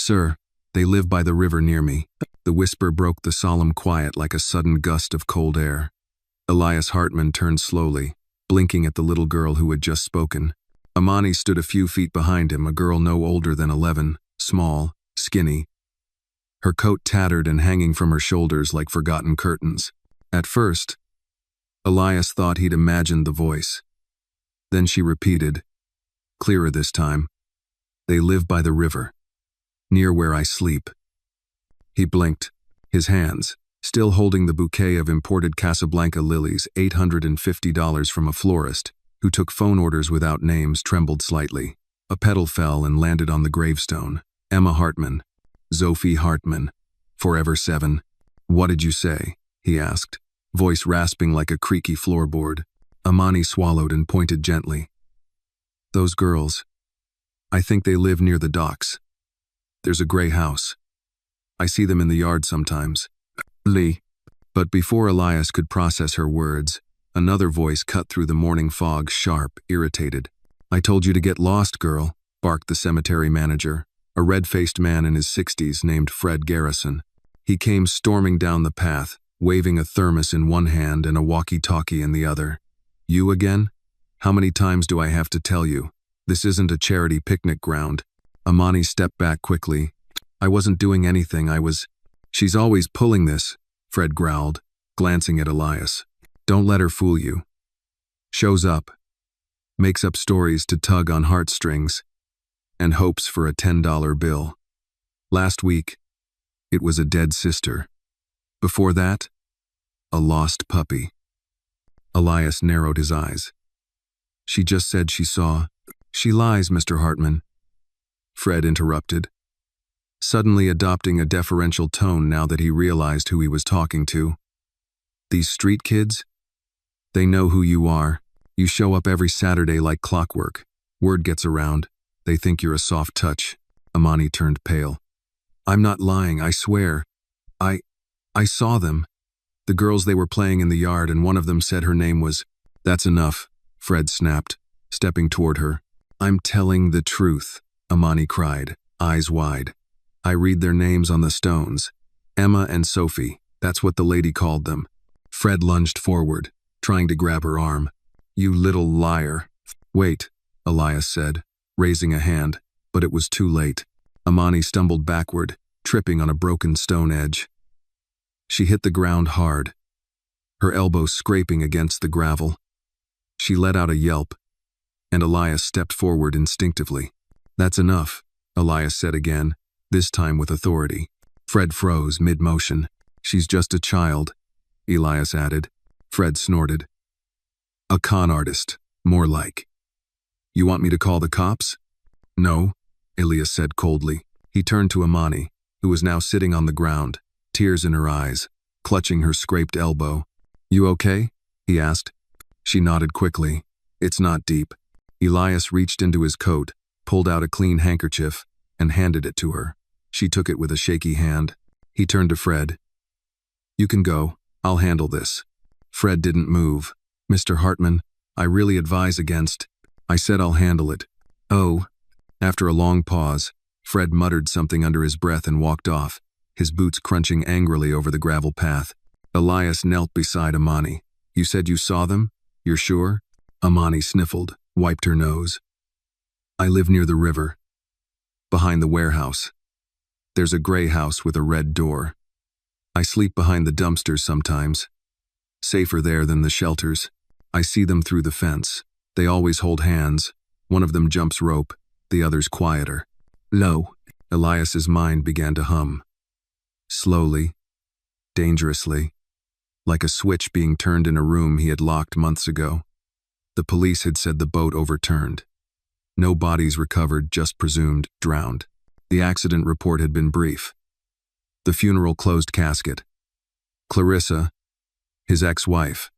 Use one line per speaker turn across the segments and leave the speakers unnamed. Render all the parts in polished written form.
Sir, they live by the river near me. The whisper broke the solemn quiet like a sudden gust of cold air. Elias Hartman turned slowly, blinking at the little girl who had just spoken. Amani stood a few feet behind him, a girl no older than 11, small, skinny, her coat tattered and hanging from her shoulders like forgotten curtains. At first, Elias thought he'd imagined the voice. Then she repeated, clearer this time, "They live by the river, near where I sleep." He blinked, his hands, still holding the bouquet of imported Casablanca lilies, $850 from a florist, who took phone orders without names, trembled slightly. A petal fell and landed on the gravestone. Emma Hartman. Sophie Hartman. Forever 7. "What did you say?" he asked, voice rasping like a creaky floorboard. Amani swallowed and pointed gently. "Those girls. I think they live near the docks. There's a gray house. I see them in the yard sometimes." Lee. But before Elias could process her words, another voice cut through the morning fog, sharp, irritated. "I told you to get lost, girl," barked the cemetery manager, a red-faced man in his 60s named Fred Garrison. He came storming down the path, waving a thermos in one hand and a walkie-talkie in the other. "You again? How many times do I have to tell you? This isn't a charity picnic ground." Amani stepped back quickly. "I wasn't doing anything, I was—" "She's always pulling this," Fred growled, glancing at Elias. "Don't let her fool you. Shows up, makes up stories to tug on heartstrings, and hopes for a $10 bill. Last week, it was a dead sister. Before that, a lost puppy." Elias narrowed his eyes. "She just said she saw—" "She lies, Mr. Hartman," Fred interrupted, suddenly adopting a deferential tone now that he realized who he was talking to. "These street kids? They know who you are. You show up every Saturday like clockwork. Word gets around. They think you're a soft touch." Amani turned pale. "I'm not lying, I swear. I saw them. The girls, they were playing in the yard, and one of them said her name was—" "That's enough," Fred snapped, stepping toward her. "I'm telling the truth," Amani cried, eyes wide. "I read their names on the stones. Emma and Sophie, that's what the lady called them." Fred lunged forward, trying to grab her arm. "You little liar." "Wait," Elias said, raising a hand, but it was too late. Amani stumbled backward, tripping on a broken stone edge. She hit the ground hard, her elbow scraping against the gravel. She let out a yelp, and Elias stepped forward instinctively. "That's enough," Elias said again, this time with authority. Fred froze mid-motion. "She's just a child," Elias added. Fred snorted. "A con artist, more like." "You want me to call the cops?" "No," Elias said coldly. He turned to Amani, who was now sitting on the ground, tears in her eyes, clutching her scraped elbow. "You okay?" he asked. She nodded quickly. "It's not deep." Elias reached into his coat, pulled out a clean handkerchief, and handed it to her. She took it with a shaky hand. He turned to Fred. "You can go. I'll handle this." Fred didn't move. "Mr. Hartman, I really advise against—" "I said I'll handle it." "Oh." After a long pause, Fred muttered something under his breath and walked off, his boots crunching angrily over the gravel path. Elias knelt beside Amani. "You said you saw them? You're sure?" Amani sniffled, wiped her nose. "I live near the river, behind the warehouse. There's a gray house with a red door. I sleep behind the dumpsters sometimes. Safer there than the shelters. I see them through the fence. They always hold hands. One of them jumps rope, the other's quieter." "Low." Elias's mind began to hum. Slowly, dangerously, like a switch being turned in a room he had locked months ago. The police had said the boat overturned. No bodies recovered, just presumed drowned. The accident report had been brief. The funeral closed casket. Clarissa, his ex-wife,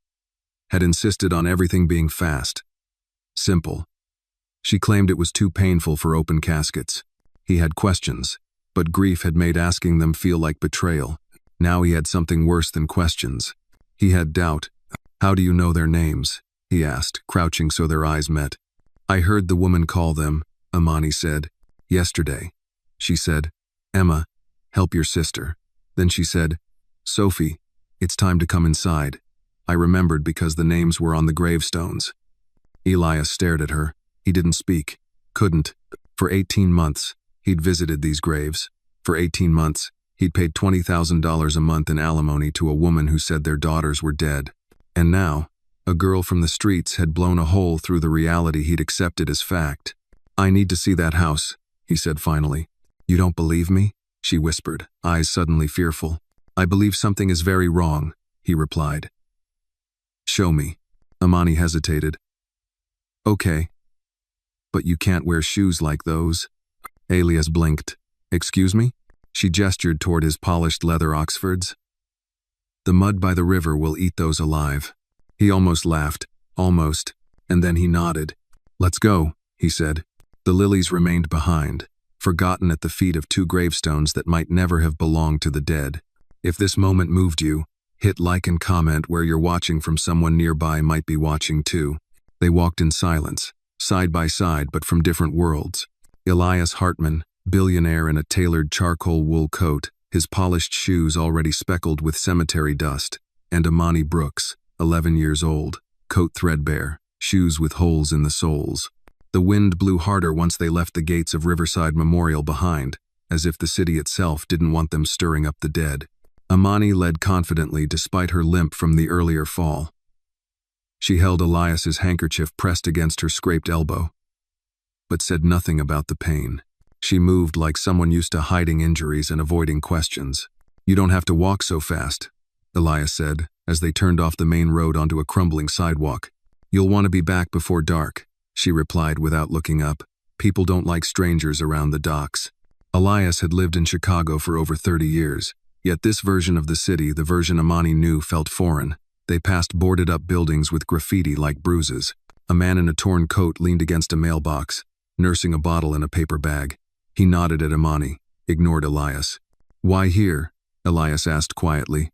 had insisted on everything being fast, simple. She claimed it was too painful for open caskets. He had questions, but grief had made asking them feel like betrayal. Now he had something worse than questions. He had doubt. "How do you know their names?" he asked, crouching so their eyes met. "I heard the woman call them," Amani said. "Yesterday." She said, "Emma, help your sister." Then she said, "Sophie, it's time to come inside." I remembered because the names were on the gravestones. Elias stared at her. He didn't speak. Couldn't. For 18 months, he'd visited these graves. For 18 months, he'd paid $20,000 a month in alimony to a woman who said their daughters were dead. And now, a girl from the streets had blown a hole through the reality he'd accepted as fact. "I need to see that house," he said finally. "You don't believe me?" she whispered, eyes suddenly fearful. "I believe something is very wrong," he replied. "Show me." Amani hesitated. "Okay. But you can't wear shoes like those." Elias blinked. "Excuse me?" She gestured toward his polished leather Oxfords. "The mud by the river will eat those alive." He almost laughed, almost, and then he nodded. "Let's go," he said. The lilies remained behind, forgotten at the feet of two gravestones that might never have belonged to the dead. If this moment moved you, hit like and comment where you're watching from. Someone nearby might be watching too. They walked in silence, side by side but from different worlds. Elias Hartman, billionaire in a tailored charcoal wool coat, his polished shoes already speckled with cemetery dust, and Amani Brooks, 11 years old, coat threadbare, shoes with holes in the soles. The wind blew harder once they left the gates of Riverside Memorial behind, as if the city itself didn't want them stirring up the dead. Amani led confidently despite her limp from the earlier fall. She held Elias's handkerchief pressed against her scraped elbow, but said nothing about the pain. She moved like someone used to hiding injuries and avoiding questions. "You don't have to walk so fast," Elias said, as they turned off the main road onto a crumbling sidewalk. "You'll want to be back before dark," she replied without looking up. People don't like strangers around the docks. Elias had lived in Chicago for over 30 years, yet this version of the city, the version Amani knew, felt foreign. They passed boarded-up buildings with graffiti like bruises. A man in a torn coat leaned against a mailbox, nursing a bottle in a paper bag. He nodded at Amani, ignored Elias. "Why here?" Elias asked quietly.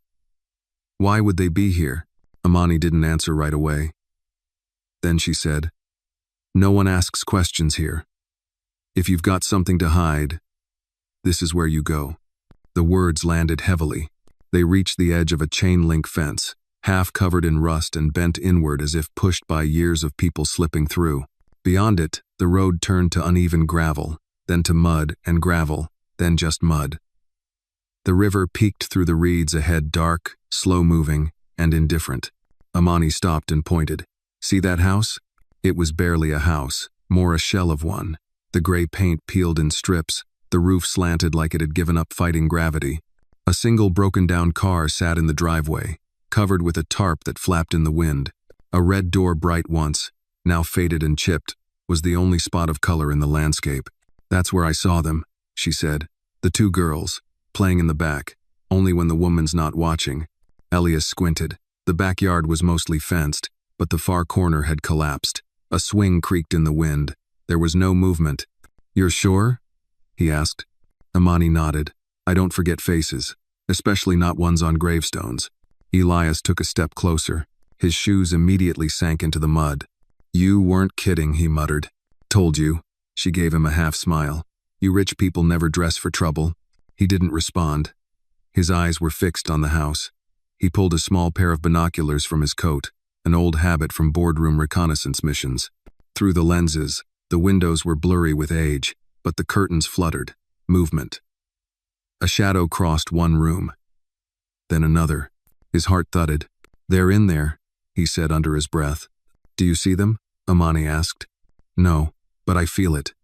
"Why would they be here?" Amani didn't answer right away. Then she said, "No one asks questions here. If you've got something to hide, this is where you go." The words landed heavily. They reached the edge of a chain-link fence, half covered in rust and bent inward as if pushed by years of people slipping through. Beyond it, the road turned to uneven gravel, then to mud and gravel, then just mud. The river peeked through the reeds ahead, dark, slow-moving, and indifferent. Amani stopped and pointed. "See that house?" It was barely a house, more a shell of one. The gray paint peeled in strips, the roof slanted like it had given up fighting gravity. A single broken-down car sat in the driveway, covered with a tarp that flapped in the wind. A red door, bright once, now faded and chipped, was the only spot of color in the landscape. "That's where I saw them," she said. "The two girls, playing in the back, only when the woman's not watching." Elias squinted. The backyard was mostly fenced, but the far corner had collapsed. A swing creaked in the wind. There was no movement. "You're sure?" he asked. Amani nodded. "I don't forget faces, especially not ones on gravestones." Elias took a step closer. His shoes immediately sank into the mud. "You weren't kidding," he muttered. "Told you." She gave him a half smile. "You rich people never dress for trouble." He didn't respond. His eyes were fixed on the house. He pulled a small pair of binoculars from his coat, an old habit from boardroom reconnaissance missions. Through the lenses, the windows were blurry with age, but the curtains fluttered. Movement. A shadow crossed one room, then another. His heart thudded. "They're in there," he said under his breath. "Do you see them?" Amani asked. "No, but I feel it."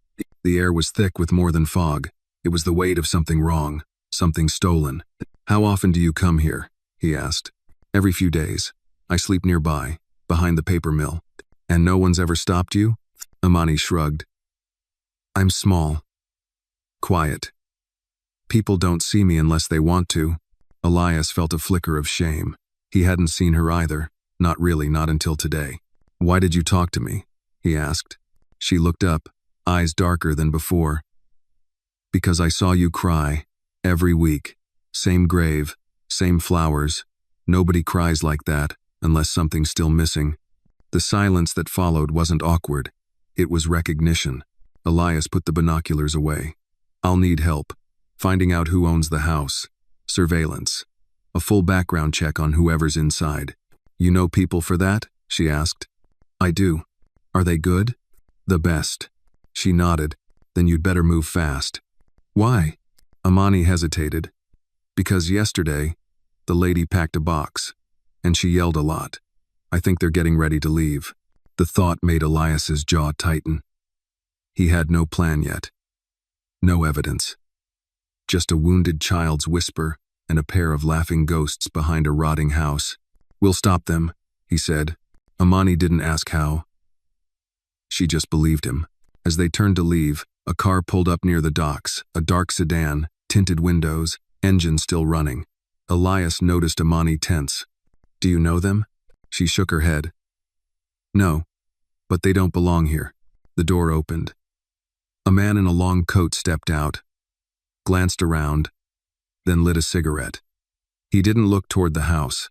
The air was thick with more than fog. It was the weight of something wrong, something stolen. "How often do you come here?" he asked. "Every few days. I sleep nearby, behind the paper mill." "And no one's ever stopped you?" Amani shrugged. "I'm small. Quiet. People don't see me unless they want to." Elias felt a flicker of shame. He hadn't seen her either, not really, not until today. "Why did you talk to me?" he asked. She looked up, eyes darker than before. "Because I saw you cry, every week. Same grave, same flowers. Nobody cries like that, unless something's still missing." The silence that followed wasn't awkward. It was recognition. Elias put the binoculars away. "I'll need help. Finding out who owns the house. Surveillance. A full background check on whoever's inside. You know people for that? She asked. I do. Are they good? The best. She nodded. Then you'd better move fast. Why? Amani hesitated. Because yesterday, the lady packed a box, and she yelled a lot. I think they're getting ready to leave. The thought made Elias's jaw tighten. He had no plan yet. No evidence. Just a wounded child's whisper and a pair of laughing ghosts behind a rotting house. We'll stop them, he said. Amani didn't ask how. She just believed him. As they turned to leave, a car pulled up near the docks, a dark sedan, tinted windows, engine still running. Elias noticed Amani tense. Do you know them? She shook her head. No, but they don't belong here. The door opened. A man in a long coat stepped out, glanced around, then lit a cigarette. He didn't look toward the house,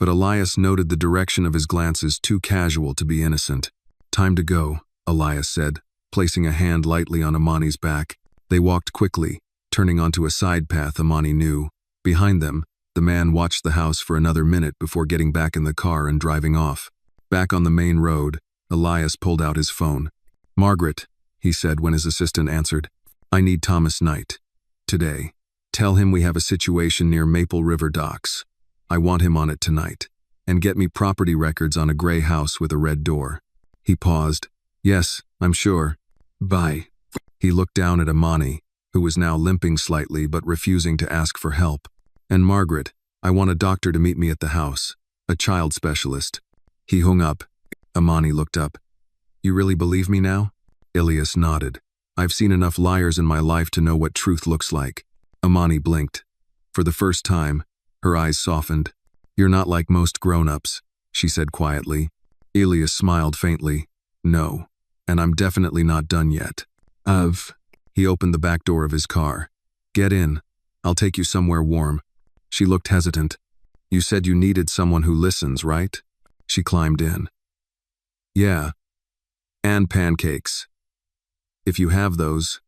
but Elias noted the direction of his glances too casual to be innocent. Time to go, Elias said, placing a hand lightly on Amani's back. They walked quickly, turning onto a side path Amani knew. Behind them, the man watched the house for another minute before getting back in the car and driving off. Back on the main road, Elias pulled out his phone. Margaret, he said when his assistant answered. I need Thomas Knight. Today. Tell him we have a situation near Maple River docks. I want him on it tonight. And get me property records on a gray house with a red door. He paused. Yes, I'm sure. Bye. He looked down at Amani, who was now limping slightly but refusing to ask for help. And Margaret, I want a doctor to meet me at the house. A child specialist. He hung up. Amani looked up. You really believe me now? Elias nodded. I've seen enough liars in my life to know what truth looks like. Amani blinked. For the first time, her eyes softened. You're not like most grown-ups, she said quietly. Elias smiled faintly. No, and I'm definitely not done yet. He opened the back door of his car. Get in. I'll take you somewhere warm. She looked hesitant. You said you needed someone who listens, right? She climbed in. Yeah. And pancakes. If you have those,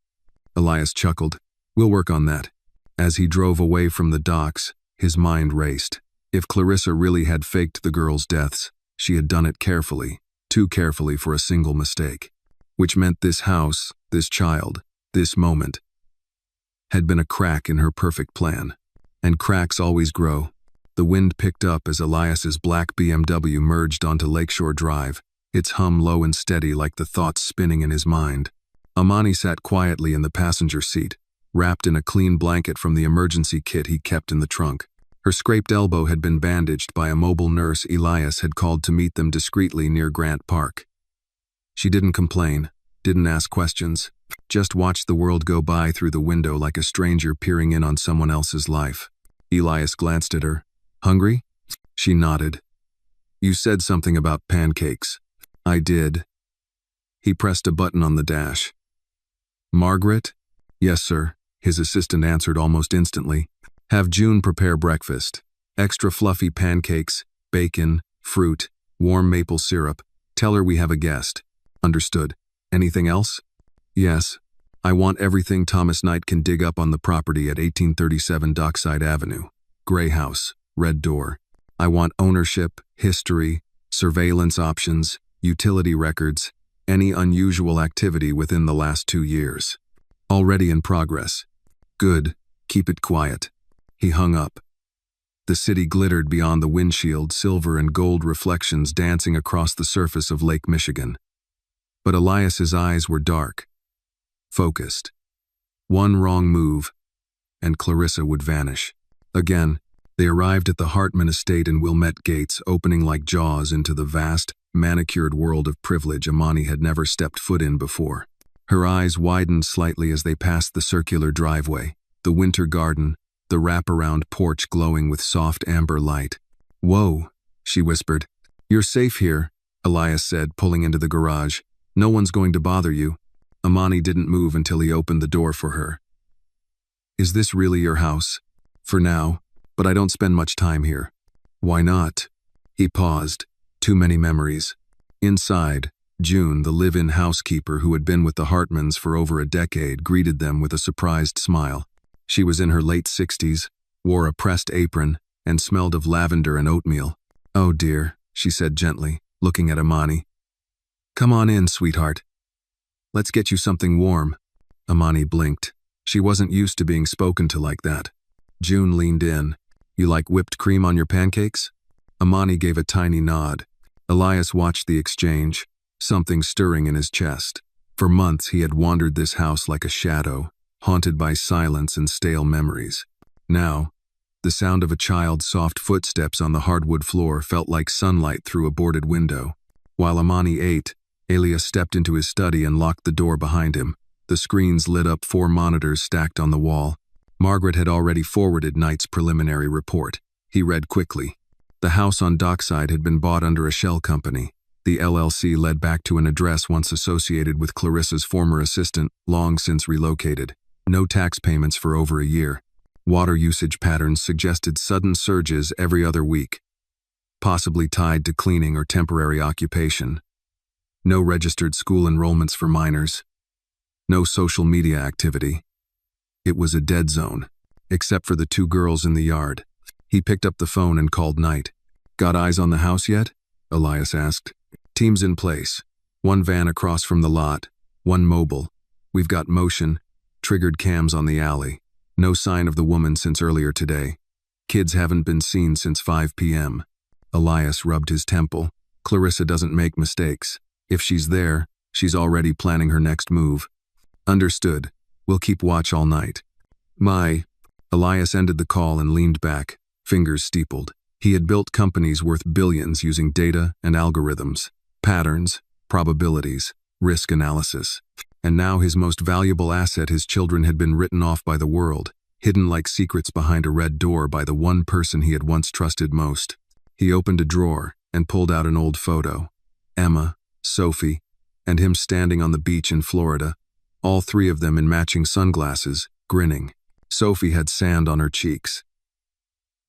Elias chuckled. We'll work on that. As he drove away from the docks, his mind raced. If Clarissa really had faked the girls' deaths, she had done it carefully, too carefully for a single mistake. Which meant this house, this child, this moment, had been a crack in her perfect plan. And cracks always grow. The wind picked up as Elias's black BMW merged onto Lakeshore Drive, its hum low and steady like the thoughts spinning in his mind. Amani sat quietly in the passenger seat, wrapped in a clean blanket from the emergency kit he kept in the trunk. Her scraped elbow had been bandaged by a mobile nurse Elias had called to meet them discreetly near Grant Park. She didn't complain, didn't ask questions, just watched the world go by through the window like a stranger peering in on someone else's life. Elias glanced at her. Hungry? She nodded. You said something about pancakes. I did. He pressed a button on the dash. Margaret? Yes, sir, his assistant answered almost instantly. Have June prepare breakfast. Extra fluffy pancakes, bacon, fruit, warm maple syrup. Tell her we have a guest. Understood. Anything else? Yes. I want everything Thomas Knight can dig up on the property at 1837 Dockside Avenue. Gray house, red door. I want ownership, history, surveillance options, utility records, any unusual activity within the last 2 years. Already in progress. Good. Keep it quiet. He hung up. The city glittered beyond the windshield, silver and gold reflections dancing across the surface of Lake Michigan. But Elias's eyes were dark, focused. One wrong move, and Clarissa would vanish. Again, they arrived at the Hartman estate in Wilmette Gates, opening like jaws into the vast, manicured world of privilege Amani had never stepped foot in before. Her eyes widened slightly as they passed the circular driveway, the winter garden, the wraparound porch glowing with soft amber light. Whoa, she whispered. You're safe here, Elias said, pulling into the garage. No one's going to bother you. Amani didn't move until he opened the door for her. Is this really your house? For now, but I don't spend much time here. Why not? He paused. Too many memories. Inside, June, the live-in housekeeper who had been with the Hartmans for over a decade, greeted them with a surprised smile. She was in her late 60s, wore a pressed apron, and smelled of lavender and oatmeal. "Oh dear," she said gently, looking at Amani. "Come on in, sweetheart. Let's get you something warm." Amani blinked. She wasn't used to being spoken to like that. June leaned in. "You like whipped cream on your pancakes?" Amani gave a tiny nod. Elias watched the exchange, something stirring in his chest. For months he had wandered this house like a shadow, haunted by silence and stale memories. Now, the sound of a child's soft footsteps on the hardwood floor felt like sunlight through a boarded window. While Amani ate, Elias stepped into his study and locked the door behind him. The screens lit up 4 monitors stacked on the wall. Margaret had already forwarded Knight's preliminary report. He read quickly. The house on Dockside had been bought under a shell company. The LLC led back to an address once associated with Clarissa's former assistant, long since relocated. No tax payments for over a year. Water usage patterns suggested sudden surges every other week, possibly tied to cleaning or temporary occupation. No registered school enrollments for minors. No social media activity. It was a dead zone, except for the 2 girls in the yard. He picked up the phone and called Knight. "Got eyes on the house yet?" Elias asked. "Team's in place. 1 van across from the lot, 1 mobile. We've got motion, triggered cams on the alley. No sign of the woman since earlier today. Kids haven't been seen since 5 p.m. Elias rubbed his temple. "Clarissa doesn't make mistakes. If she's there, she's already planning her next move." "Understood. We'll keep watch all night." Elias ended the call and leaned back, fingers steepled. He had built companies worth billions using data and algorithms, patterns, probabilities, risk analysis. And now his most valuable asset, his children, had been written off by the world, hidden like secrets behind a red door by the one person he had once trusted most. He opened a drawer and pulled out an old photo. Emma, Sophie, and him standing on the beach in Florida, all 3 of them in matching sunglasses, grinning. Sophie had sand on her cheeks.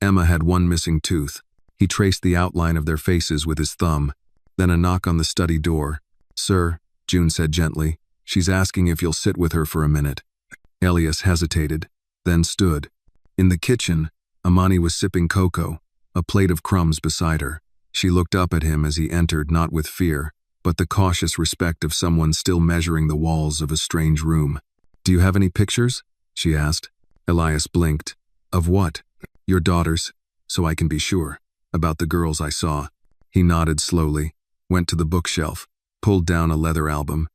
Emma had 1 missing tooth. He traced the outline of their faces with his thumb. Then a knock on the study door. "Sir," June said gently. "She's asking if you'll sit with her for a minute." Elias hesitated, then stood. In the kitchen, Amani was sipping cocoa, a plate of crumbs beside her. She looked up at him as he entered, not with fear, but the cautious respect of someone still measuring the walls of a strange room. "Do you have any pictures?" she asked. Elias blinked. "Of what?" "Your daughters, so I can be sure. About the girls I saw." He nodded slowly, went to the bookshelf, pulled down a leather album.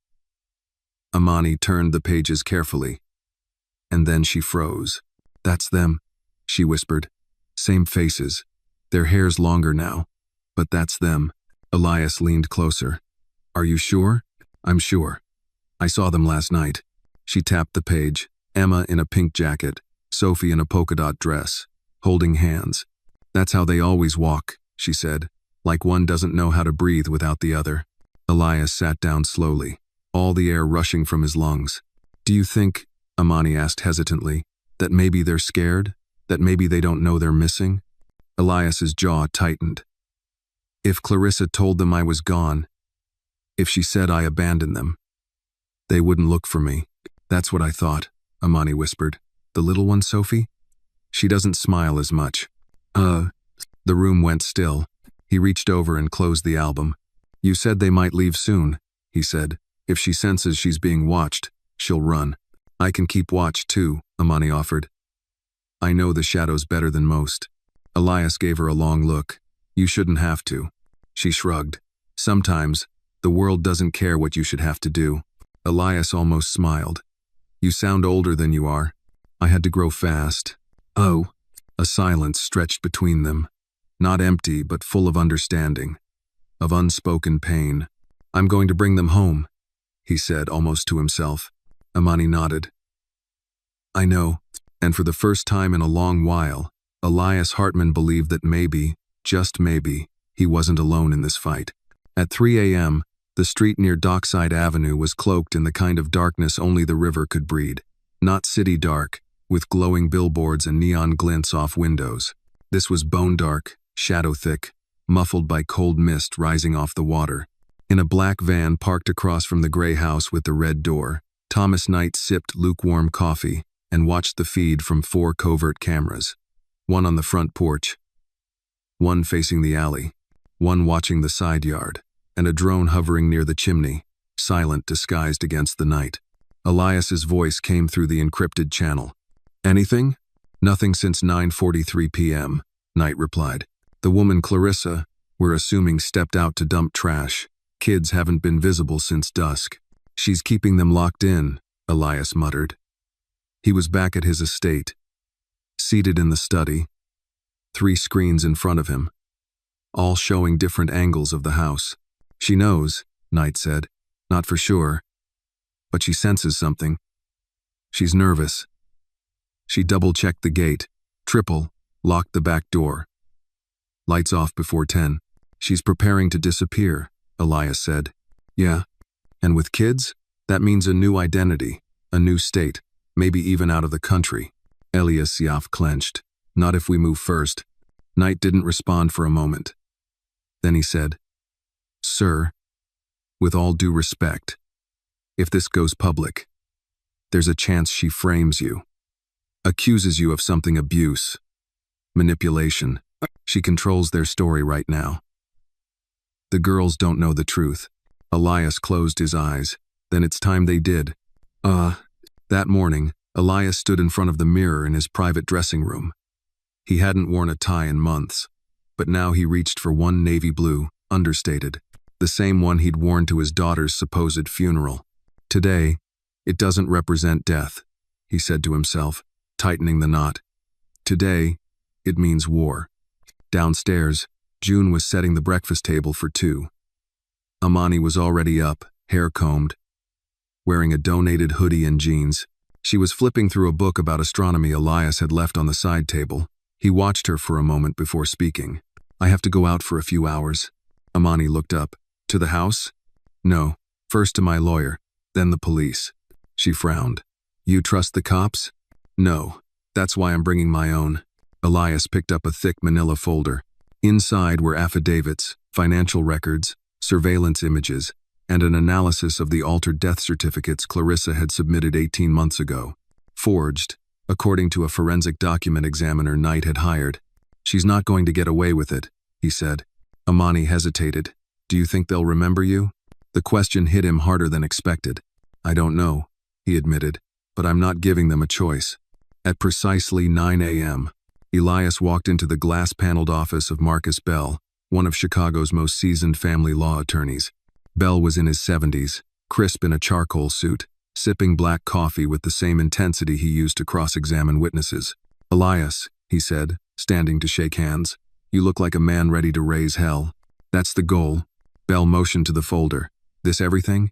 Amani turned the pages carefully, and then she froze. "That's them," she whispered. "Same faces. Their hair's longer now, but that's them." Elias leaned closer. "Are you sure?" "I'm sure. I saw them last night." She tapped the page. Emma in a pink jacket, Sophie in a polka dot dress, holding hands. "That's how they always walk," she said, "like one doesn't know how to breathe without the other." Elias sat down slowly, all the air rushing from his lungs. "Do you think," Amani asked hesitantly, "that maybe they're scared? That maybe they don't know they're missing?" Elias's jaw tightened. "If Clarissa told them I was gone, if she said I abandoned them, they wouldn't look for me." "That's what I thought," Amani whispered. "The little one, Sophie? She doesn't smile as much." The room went still. He reached over and closed the album. "You said they might leave soon," he said. "If she senses she's being watched, she'll run." "I can keep watch too," Amani offered. "I know the shadows better than most." Elias gave her a long look. "You shouldn't have to." She shrugged. "Sometimes, the world doesn't care what you should have to do." Elias almost smiled. "You sound older than you are. I had to grow fast." "Oh." A silence stretched between them. Not empty, but full of understanding, of unspoken pain. "I'm going to bring them home," he said, almost to himself. Amani nodded. "I know." And for the first time in a long while, Elias Hartman believed that maybe, just maybe, he wasn't alone in this fight. At 3 a.m., the street near Dockside Avenue was cloaked in the kind of darkness only the river could breed. Not city dark, with glowing billboards and neon glints off windows. This was bone dark, shadow thick, muffled by cold mist rising off the water. In a black van parked across from the gray house with the red door, Thomas Knight sipped lukewarm coffee, and watched the feed from 4 covert cameras. One on the front porch, one facing the alley, one watching the side yard, and a drone hovering near the chimney, silent, disguised against the night. Elias's voice came through the encrypted channel. "Anything?" "Nothing since 9:43 p.m., Knight replied. "The woman Clarissa, we're assuming, stepped out to dump trash. Kids haven't been visible since dusk. She's keeping them locked in," Elias muttered. He was back at his estate, seated in the study, 3 screens in front of him, all showing different angles of the house. "She knows," Knight said. "Not for sure, but she senses something. She's nervous." She double-checked the gate, triple, locked the back door. "Lights off before 10. She's preparing to disappear," Elias said. "Yeah, and with kids, that means a new identity, a new state, maybe even out of the country." Elias Siaf clenched. "Not if we move first." Knight didn't respond for a moment. Then he said, "Sir, with all due respect, if this goes public, there's a chance she frames you, accuses you of something, abuse, manipulation. She controls their story right now. The girls don't know the truth." Elias closed his eyes. "Then it's time they did." That morning, Elias stood in front of the mirror in his private dressing room. He hadn't worn a tie in months, but now he reached for one navy blue, understated, the same one he'd worn to his daughter's supposed funeral. "Today, it doesn't represent death," he said to himself, tightening the knot. "Today, it means war." Downstairs, June was setting the breakfast table for 2. Amani was already up, hair combed, wearing a donated hoodie and jeans. She was flipping through a book about astronomy Elias had left on the side table. He watched her for a moment before speaking. "I have to go out for a few hours." Amani looked up. "To the house?" "No, first to my lawyer, then the police." She frowned. "You trust the cops?" "No, that's why I'm bringing my own." Elias picked up a thick manila folder. Inside were affidavits, financial records, surveillance images, and an analysis of the altered death certificates Clarissa had submitted 18 months ago. Forged, according to a forensic document examiner Knight had hired. "She's not going to get away with it," he said. Amani hesitated. "Do you think they'll remember you?" The question hit him harder than expected. "I don't know," he admitted, "but I'm not giving them a choice." At precisely 9 a.m., Elias walked into the glass-paneled office of Marcus Bell, one of Chicago's most seasoned family law attorneys. Bell was in his 70s, crisp in a charcoal suit, sipping black coffee with the same intensity he used to cross-examine witnesses. "Elias," he said, standing to shake hands, "you look like a man ready to raise hell." "That's the goal." Bell motioned to the folder. "This everything?"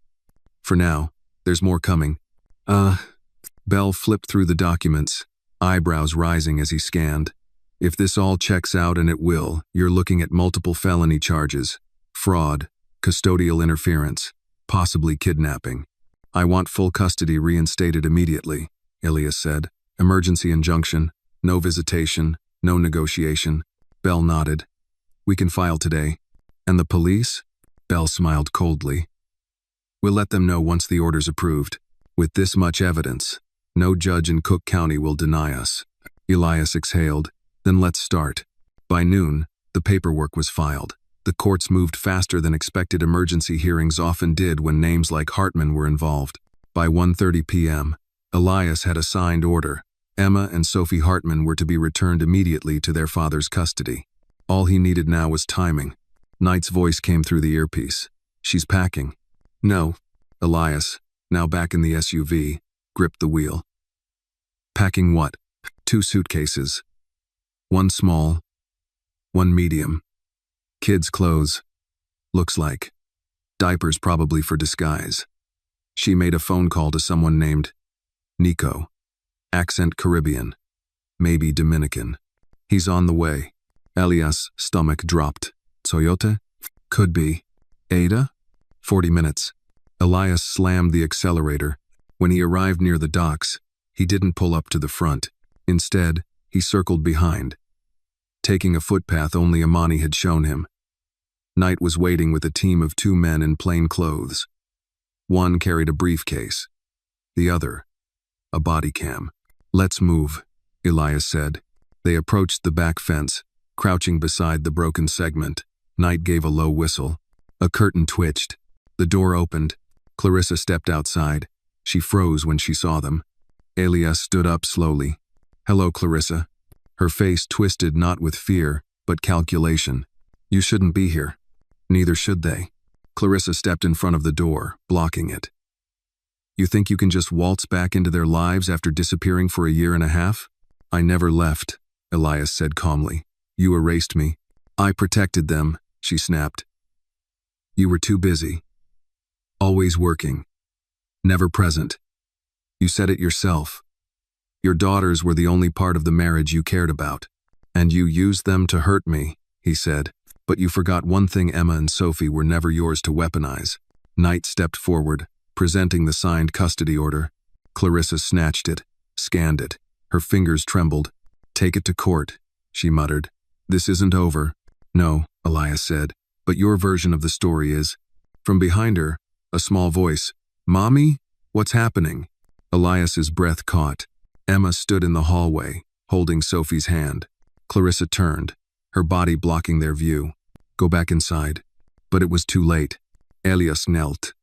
"For now. There's more coming." Bell flipped through the documents, eyebrows rising as he scanned. "If this all checks out, and it will, you're looking at multiple felony charges. Fraud, custodial interference, possibly kidnapping. I want full custody reinstated immediately," Elias said. "Emergency injunction, no visitation, no negotiation." Bell nodded. "We can file today." "And the police?" Bell smiled coldly. "We'll let them know once the order's approved. With this much evidence, no judge in Cook County will deny us." Elias exhaled. "Then let's start." By noon, the paperwork was filed. The courts moved faster than expected emergency hearings often did when names like Hartman were involved. By 1:30 p.m., Elias had a signed order. Emma and Sophie Hartman were to be returned immediately to their father's custody. All he needed now was timing. Knight's voice came through the earpiece. "She's packing." "No." Elias, now back in the SUV, gripped the wheel. "Packing what?" "2 suitcases. One small, one medium. Kids' clothes. Looks like. Diapers probably for disguise." She made a phone call to someone named Nico. Accent Caribbean. Maybe Dominican. "He's on the way." Elias' stomach dropped. "Toyota?" "Could be." "Ada?" 40 minutes. Elias slammed the accelerator. When he arrived near the docks, he didn't pull up to the front. Instead, he circled behind, taking a footpath only Amani had shown him. Knight was waiting with a team of 2 men in plain clothes. One carried a briefcase, the other, a body cam. Let's move, Elias said. They approached the back fence, crouching beside the broken segment. Knight gave a low whistle. A curtain twitched. The door opened. Clarissa stepped outside. She froze when she saw them. Elias stood up slowly. "Hello, Clarissa." Her face twisted not with fear, but calculation. "You shouldn't be here." "Neither should they." Clarissa stepped in front of the door, blocking it. "You think you can just waltz back into their lives after disappearing for a year and a half?" "I never left," Elias said calmly. "You erased me." "I protected them," she snapped. "You were too busy. Always working. Never present. You said it yourself. Your daughters were the only part of the marriage you cared about. And you used them to hurt me," he said. "But you forgot one thing: Emma and Sophie were never yours to weaponize." Knight stepped forward, presenting the signed custody order. Clarissa snatched it, scanned it. Her fingers trembled. "Take it to court," she muttered. "This isn't over." "No," Elias said, "but your version of the story is." From behind her, a small voice. "Mommy? What's happening?" Elias's breath caught. Emma stood in the hallway, holding Sophie's hand. Clarissa turned, her body blocking their view. "Go back inside." But it was too late. Elias knelt.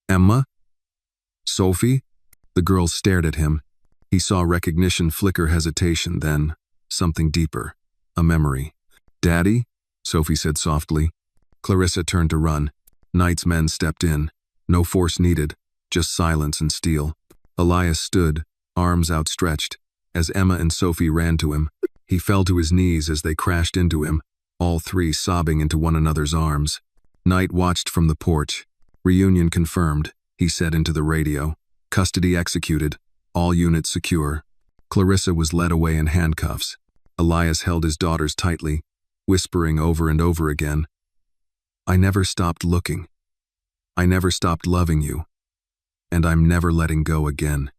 "Emma? Sophie?" The girl stared at him. He saw recognition flicker, hesitation, then something deeper. A memory. "Daddy?" Sophie said softly. Clarissa turned to run. Knight's men stepped in. No force needed, just silence and steel. Elias stood, arms outstretched. As Emma and Sophie ran to him, he fell to his knees as they crashed into him, all three sobbing into one another's arms. Knight watched from the porch. "Reunion confirmed," he said into the radio. "Custody executed. All units secure." Clarissa was led away in handcuffs. Elias held his daughters tightly, whispering over and over again, "I never stopped looking. I never stopped loving you. And I'm never letting go again."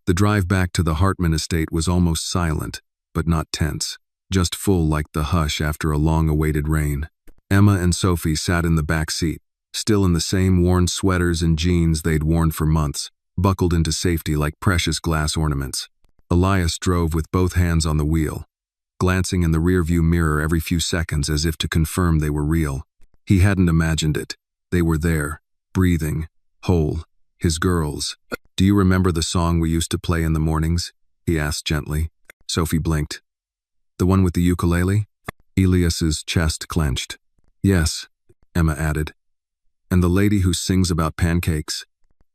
The drive back to the Hartman estate was almost silent, but not tense, just full like the hush after a long-awaited rain. Emma and Sophie sat in the back seat, still in the same worn sweaters and jeans they'd worn for months, buckled into safety like precious glass ornaments. Elias drove with both hands on the wheel, glancing in the rearview mirror every few seconds as if to confirm they were real. He hadn't imagined it. They were there, breathing, whole, his girls. "Do you remember the song we used to play in the mornings?" he asked gently. Sophie blinked. "The one with the ukulele?" Elias's chest clenched. "Yes," Emma added. "And the lady who sings about pancakes?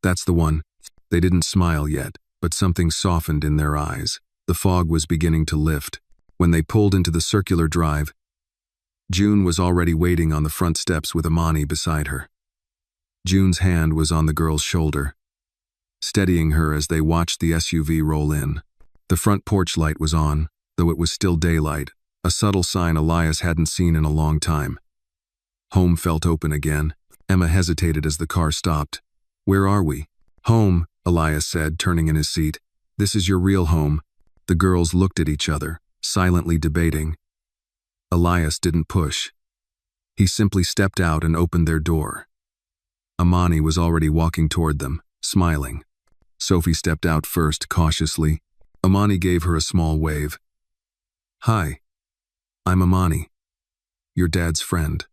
That's the one." They didn't smile yet, but something softened in their eyes. The fog was beginning to lift. When they pulled into the circular drive, June was already waiting on the front steps with Amani beside her. June's hand was on the girl's shoulder, steadying her as they watched the SUV roll in. The front porch light was on, though it was still daylight, a subtle sign Elias hadn't seen in a long time. Home felt open again. Emma hesitated as the car stopped. "Where are we?" "Home," Elias said, turning in his seat. "This is your real home." The girls looked at each other, silently debating. Elias didn't push. He simply stepped out and opened their door. Amani was already walking toward them, smiling. Sophie stepped out first, cautiously. Amani gave her a small wave. "Hi. I'm Amani. Your dad's friend."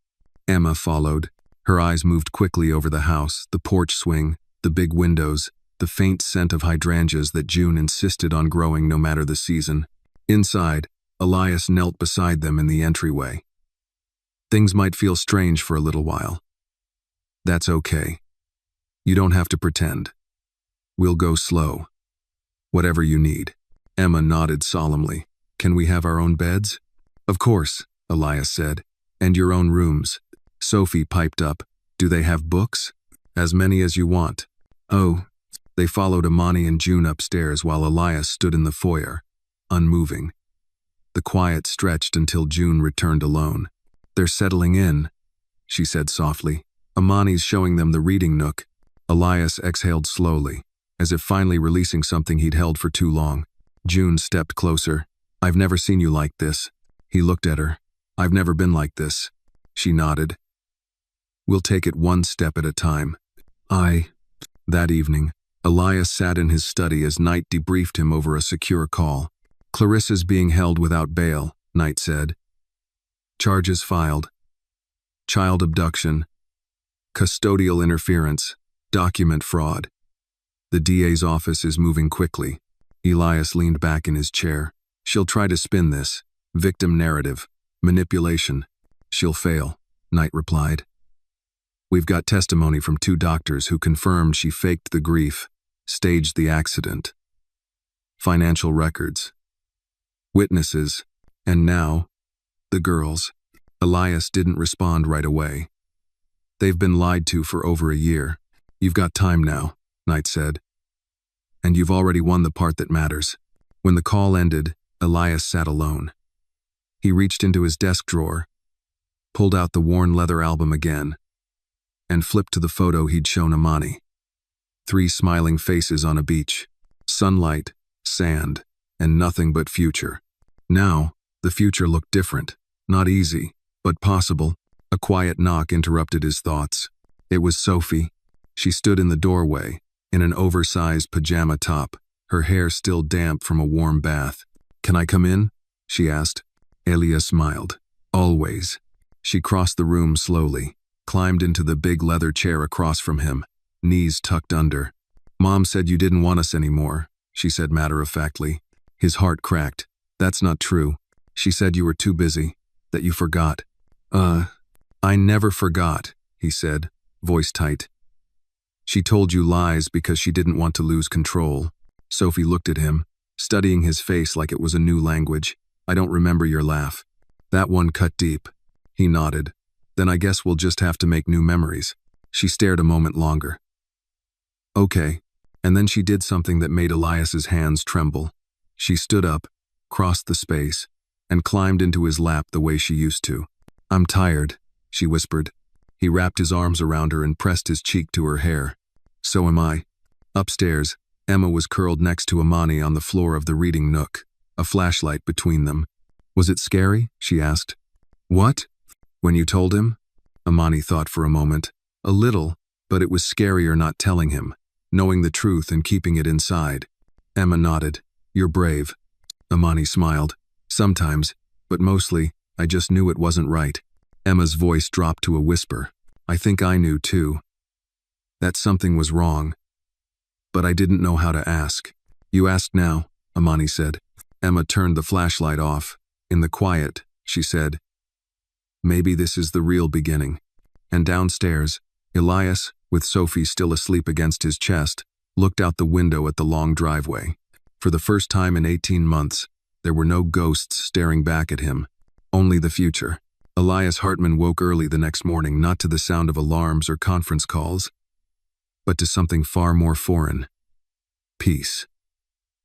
Emma followed. Her eyes moved quickly over the house, the porch swing, the big windows, the faint scent of hydrangeas that June insisted on growing no matter the season. Inside, Elias knelt beside them in the entryway. "Things might feel strange for a little while. That's okay. You don't have to pretend. We'll go slow. Whatever you need." Emma nodded solemnly. "Can we have our own beds?" "Of course," Elias said. "And your own rooms." Sophie piped up. "Do they have books?" "As many as you want." "Oh." They followed Amani and June upstairs while Elias stood in the foyer, unmoving. The quiet stretched until June returned alone. "They're settling in," she said softly. "Amani's showing them the reading nook." Elias exhaled slowly, as if finally releasing something he'd held for too long. June stepped closer. "I've never seen you like this." He looked at her. "I've never been like this." She nodded. "We'll take it one step at a time." That evening, Elias sat in his study as Knight debriefed him over a secure call. Clarissa's being held without bail, Knight said. Charges filed. Child abduction. Custodial interference. Document fraud. The DA's office is moving quickly. Elias leaned back in his chair. She'll try to spin this. Victim narrative. Manipulation. She'll fail, Knight replied. We've got testimony from 2 doctors who confirmed she faked the grief, staged the accident. Financial records. Witnesses. And now, the girls. Elias didn't respond right away. They've been lied to for over a year. You've got time now, Knight said. And you've already won the part that matters. When the call ended, Elias sat alone. He reached into his desk drawer, pulled out the worn leather album again, and flipped to the photo he'd shown Amani. 3 smiling faces on a beach, sunlight, sand, and nothing but future. Now, the future looked different, not easy, but possible. A quiet knock interrupted his thoughts. It was Sophie. She stood in the doorway, in an oversized pajama top, her hair still damp from a warm bath. Can I come in? She asked. Elia smiled. Always. She crossed the room slowly, climbed into the big leather chair across from him, knees tucked under. Mom said you didn't want us anymore, she said matter-of-factly. His heart cracked. That's not true. She said you were too busy, that you forgot. I never forgot, he said, voice tight. She told you lies because she didn't want to lose control. Sophie looked at him, studying his face like it was a new language. I don't remember your laugh. That one cut deep. He nodded. Then I guess we'll just have to make new memories. She stared a moment longer. Okay. And then she did something that made Elias's hands tremble. She stood up, crossed the space, and climbed into his lap the way she used to. I'm tired, she whispered. He wrapped his arms around her and pressed his cheek to her hair. So am I. Upstairs, Emma was curled next to Amani on the floor of the reading nook, a flashlight between them. Was it scary? She asked. What? When you told him? Amani thought for a moment. A little, but it was scarier not telling him, knowing the truth and keeping it inside. Emma nodded. You're brave. Amani smiled. Sometimes, but mostly, I just knew it wasn't right. Emma's voice dropped to a whisper. I think I knew too. That something was wrong. But I didn't know how to ask. You asked now, Amani said. Emma turned the flashlight off. In the quiet, she said, maybe this is the real beginning. And downstairs, Elias, with Sophie still asleep against his chest, looked out the window at the long driveway. For the first time in 18 months, there were no ghosts staring back at him, only the future. Elias Hartman woke early the next morning, not to the sound of alarms or conference calls, but to something far more foreign. Peace.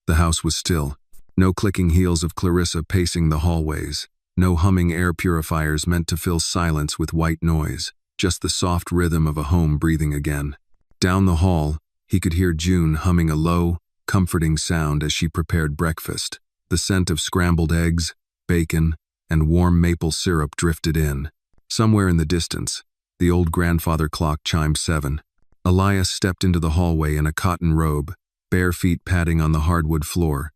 The house was still. No clicking heels of Clarissa pacing the hallways. No humming air purifiers meant to fill silence with white noise. Just the soft rhythm of a home breathing again. Down the hall, he could hear June humming a low, comforting sound as she prepared breakfast. The scent of scrambled eggs, bacon, and warm maple syrup drifted in. Somewhere in the distance, the old grandfather clock chimed 7. Elias stepped into the hallway in a cotton robe, bare feet padding on the hardwood floor.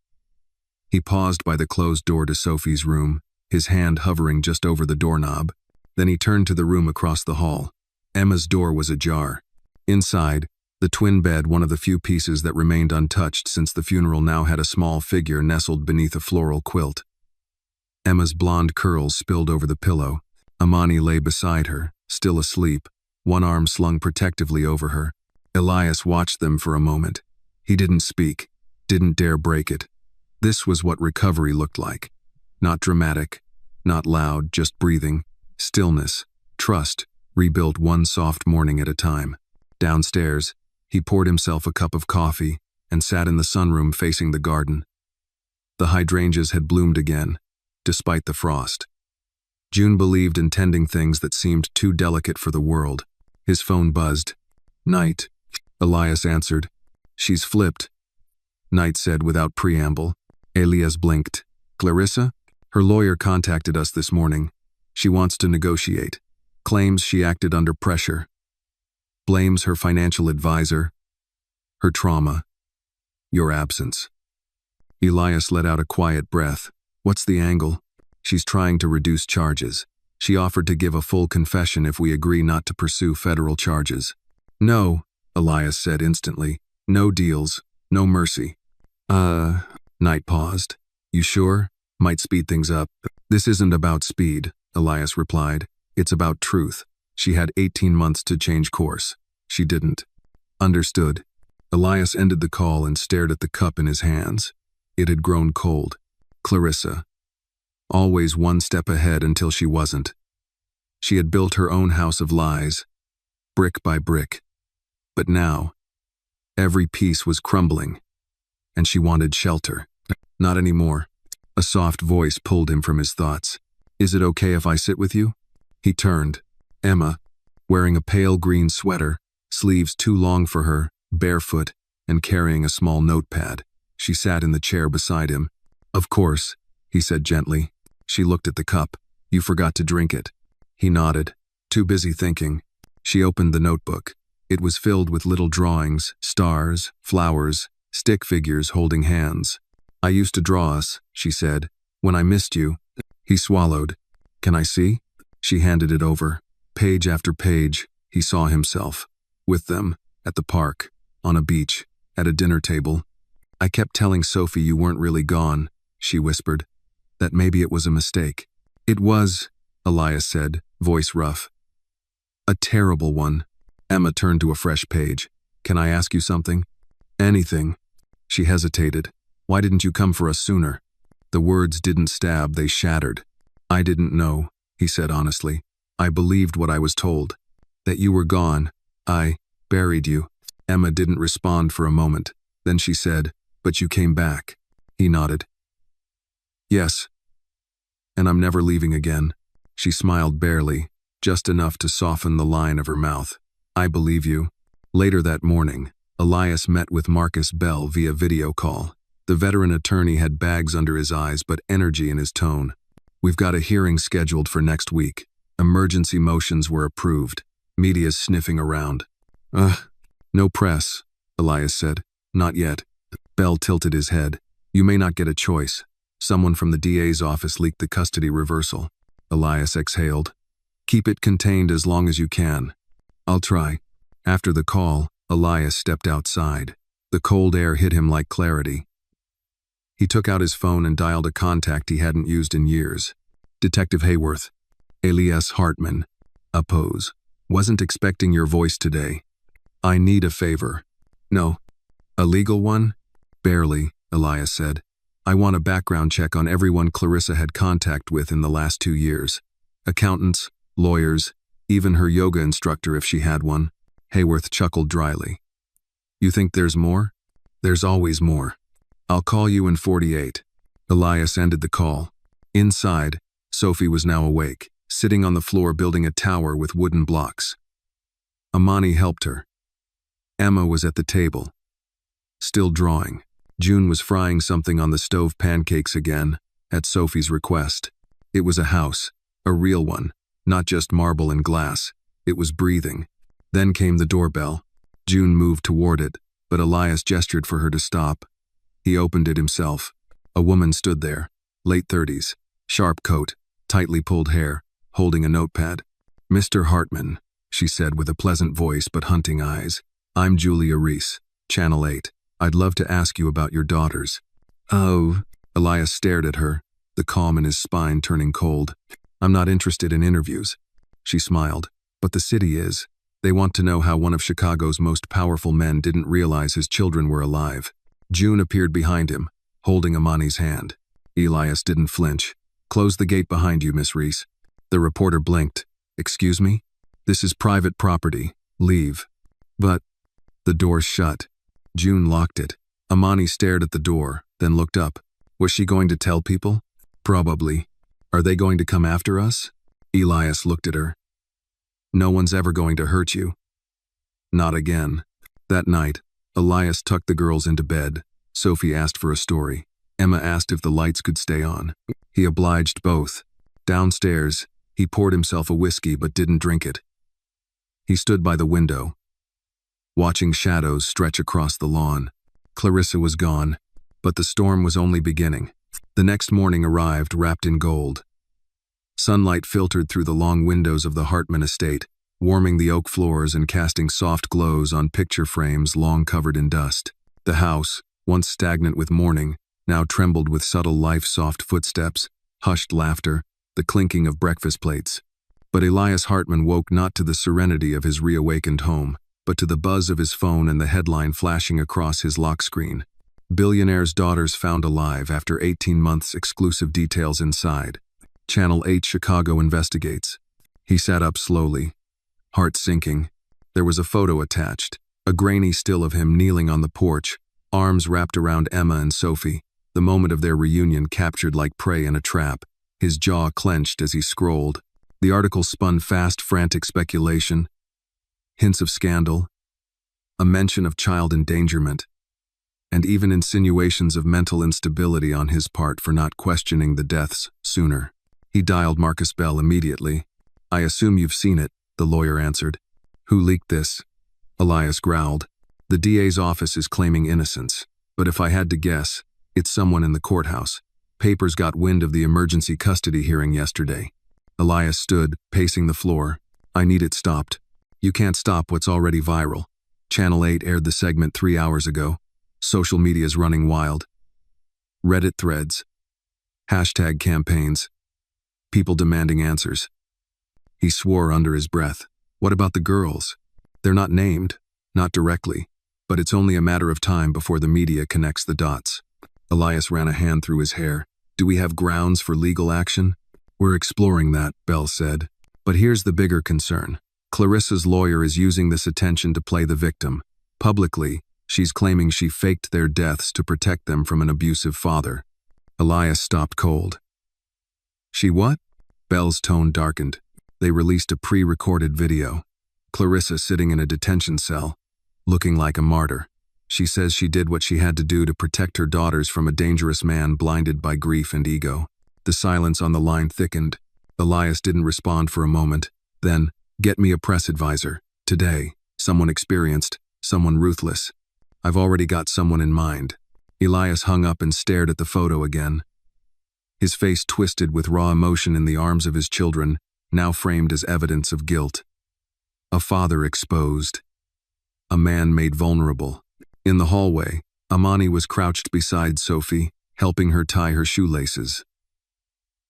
He paused by the closed door to Sophie's room, his hand hovering just over the doorknob. Then he turned to the room across the hall. Emma's door was ajar. Inside, the twin bed, one of the few pieces that remained untouched since the funeral, now had a small figure nestled beneath a floral quilt. Emma's blonde curls spilled over the pillow. Amani lay beside her, still asleep, one arm slung protectively over her. Elias watched them for a moment. He didn't speak, didn't dare break it. This was what recovery looked like. Not dramatic, not loud, just breathing, stillness, trust, rebuilt one soft morning at a time. Downstairs, he poured himself a cup of coffee and sat in the sunroom facing the garden. The hydrangeas had bloomed again, despite the frost. June believed in tending things that seemed too delicate for the world. His phone buzzed. Knight, Elias answered. She's flipped, Knight said without preamble. Elias blinked. Clarissa? Her lawyer contacted us this morning. She wants to negotiate. Claims she acted under pressure. Blames her financial advisor. Her trauma. Your absence. Elias let out a quiet breath. What's the angle? She's trying to reduce charges. She offered to give a full confession if we agree not to pursue federal charges. No, Elias said instantly. No deals. No mercy. Knight paused. You sure? Might speed things up. This isn't about speed, Elias replied. It's about truth. She had 18 months to change course. She didn't. Understood. Elias ended the call and stared at the cup in his hands. It had grown cold. Clarissa. Always one step ahead until she wasn't. She had built her own house of lies, brick by brick. But now, every piece was crumbling, and she wanted shelter. Not anymore. A soft voice pulled him from his thoughts. Is it okay if I sit with you? He turned. Emma, wearing a pale green sweater, sleeves too long for her, barefoot, and carrying a small notepad. She sat in the chair beside him. Of course, he said gently. She looked at the cup. You forgot to drink it. He nodded. Too busy thinking. She opened the notebook. It was filled with little drawings, stars, flowers, stick figures holding hands. I used to draw us, she said, when I missed you. He swallowed. Can I see? She handed it over. Page after page, he saw himself. With them, at the park, on a beach, at a dinner table. I kept telling Sophie you weren't really gone, she whispered. That maybe it was a mistake. It was, Elias said, voice rough. A terrible one. Emma turned to a fresh page. Can I ask you something? Anything. She hesitated. Why didn't you come for us sooner? The words didn't stab, they shattered. I didn't know, he said honestly. I believed what I was told. That you were gone. I buried you. Emma didn't respond for a moment. Then she said, but you came back. He nodded. Yes. And I'm never leaving again. She smiled barely, just enough to soften the line of her mouth. I believe you. Later that morning, Elias met with Marcus Bell via video call. The veteran attorney had bags under his eyes but energy in his tone. We've got a hearing scheduled for next week. Emergency motions were approved. Media's sniffing around. No press, Elias said. Not yet. Bell tilted his head. You may not get a choice. Someone from the DA's office leaked the custody reversal. Elias exhaled. Keep it contained as long as you can. I'll try. After the call, Elias stepped outside. The cold air hit him like clarity. He took out his phone and dialed a contact he hadn't used in years. Detective Hayworth. Elias Hartman. Oppose. Wasn't expecting your voice today. I need a favor. No. A legal one? Barely, Elias said. I want a background check on everyone Clarissa had contact with in the last 2 years. Accountants, lawyers, even her yoga instructor if she had one. Hayworth chuckled dryly. You think there's more? There's always more. I'll call you in 48. Elias ended the call. Inside, Sophie was now awake, sitting on the floor building a tower with wooden blocks. Amani helped her. Emma was at the table, still drawing. June was frying something on the stove pancakes again, at Sophie's request. It was a house, a real one, not just marble and glass. It was breathing. Then came the doorbell. June moved toward it, but Elias gestured for her to stop. He opened it himself. A woman stood there, late 30s, sharp coat, tightly pulled hair, holding a notepad. Mr. Hartman, she said with a pleasant voice but hunting eyes. I'm Julia Reese, Channel 8. I'd love to ask you about your daughters. Oh, Elias stared at her, the calm in his spine turning cold. I'm not interested in interviews. She smiled. But the city is. They want to know how one of Chicago's most powerful men didn't realize his children were alive. June appeared behind him, holding Amani's hand. Elias didn't flinch. Close the gate behind you, Miss Reese. The reporter blinked. Excuse me? This is private property. Leave. But the door shut. June locked it. Amani stared at the door, then looked up. Was she going to tell people? Probably. Are they going to come after us? Elias looked at her. No one's ever going to hurt you. Not again. That night, Elias tucked the girls into bed. Sophie asked for a story. Emma asked if the lights could stay on. He obliged both. Downstairs, he poured himself a whiskey but didn't drink it. He stood by the window. watching shadows stretch across the lawn. Clarissa was gone, but the storm was only beginning. The next morning arrived wrapped in gold. Sunlight filtered through the long windows of the Hartman estate, warming the oak floors and casting soft glows on picture frames long covered in dust. The house, once stagnant with mourning, now trembled with subtle life-soft footsteps, hushed laughter, the clinking of breakfast plates. But Elias Hartman woke not to the serenity of his reawakened home, but to the buzz of his phone and the headline flashing across his lock screen. Billionaire's daughters found alive after 18 months. Exclusive details inside. Channel 8 Chicago investigates. He sat up slowly, heart sinking. There was a photo attached, a grainy still of him kneeling on the porch, arms wrapped around Emma and Sophie, the moment of their reunion captured like prey in a trap. His jaw clenched as he scrolled. The article spun fast, frantic speculation, hints of scandal, a mention of child endangerment, and even insinuations of mental instability on his part for not questioning the deaths sooner. He dialed Marcus Bell immediately. "I assume you've seen it," the lawyer answered. "Who leaked this?" Elias growled. "The DA's office is claiming innocence, but if I had to guess, it's someone in the courthouse. Papers got wind of the emergency custody hearing yesterday." Elias stood, pacing the floor. "I need it stopped." "You can't stop what's already viral." Channel 8 aired the segment 3 hours ago. Social media's running wild. Reddit threads. Hashtag campaigns. People demanding answers. He swore under his breath. "What about the girls? They're not named, not directly, but it's only a matter of time before the media connects the dots." Elias ran a hand through his hair. "Do we have grounds for legal action?" "We're exploring that," Bell said. "But here's the bigger concern. Clarissa's lawyer is using this attention to play the victim. Publicly, she's claiming she faked their deaths to protect them from an abusive father." Elias stopped cold. "She what?" Bell's tone darkened. They released a pre-recorded video. Clarissa sitting in a detention cell, looking like a martyr. She says she did what she had to do to protect her daughters from a dangerous man blinded by grief and ego. The silence on the line thickened. Elias didn't respond for a moment. Then, "Get me a press advisor. Today. Someone experienced, someone ruthless. I've already got someone in mind." Elias hung up and stared at the photo again. His face twisted with raw emotion in the arms of his children, now framed as evidence of guilt. A father exposed. A man made vulnerable. In the hallway, Amani was crouched beside Sophie, helping her tie her shoelaces.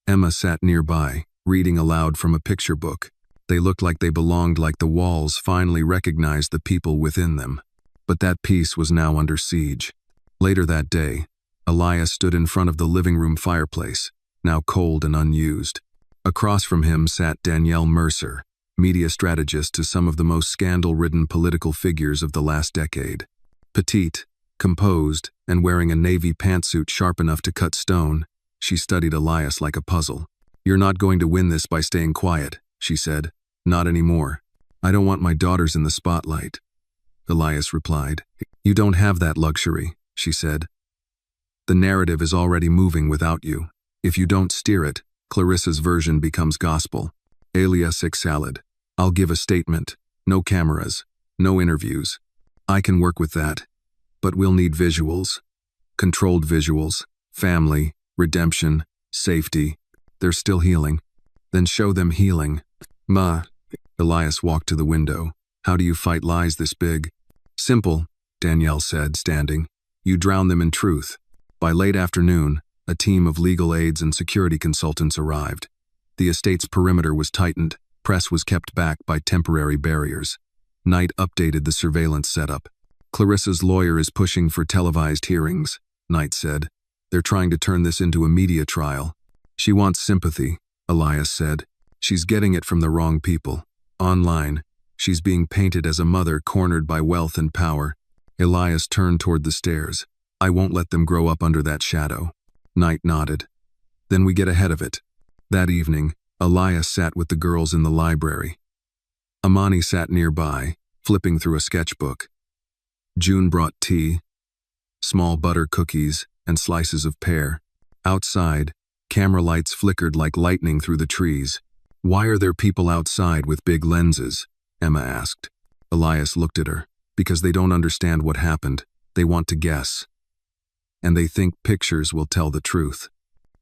Emma sat nearby, reading aloud from a picture book. They looked like they belonged, like the walls finally recognized the people within them. But that peace was now under siege. Later that day, Elias stood in front of the living room fireplace, now cold and unused. Across from him sat Danielle Mercer, media strategist to some of the most scandal-ridden political figures of the last decade. Petite, composed, and wearing a navy pantsuit sharp enough to cut stone, she studied Elias like a puzzle. "You're not going to win this by staying quiet," she said. "Not anymore. I don't want my daughters in the spotlight." Elias replied. "You don't have that luxury," she said. "The narrative is already moving without you. If you don't steer it, Clarissa's version becomes gospel. Alias salad. I'll give a statement. No cameras. No interviews. I can work with that. But we'll need visuals. Controlled visuals. Family. Redemption. Safety. They're still healing. Then show them healing." "Ma." Elias walked to the window. "How do you fight lies this big?" "Simple," Danielle said, standing. "You drown them in truth." By late afternoon, a team of legal aides and security consultants arrived. The estate's perimeter was tightened. Press was kept back by temporary barriers. Knight updated the surveillance setup. "Clarissa's lawyer is pushing for televised hearings," Knight said. "They're trying to turn this into a media trial." "She wants sympathy," Elias said. "She's getting it from the wrong people. Online, she's being painted as a mother cornered by wealth and power." Elias turned toward the stairs. "I won't let them grow up under that shadow." Knight nodded. "Then we get ahead of it." That evening, Elias sat with the girls in the library. Amani sat nearby, flipping through a sketchbook. June brought tea, small butter cookies, and slices of pear. Outside, camera lights flickered like lightning through the trees. "Why are there people outside with big lenses?" Emma asked. Elias looked at her. Because they don't understand what happened. They want to guess. And they think pictures will tell the truth.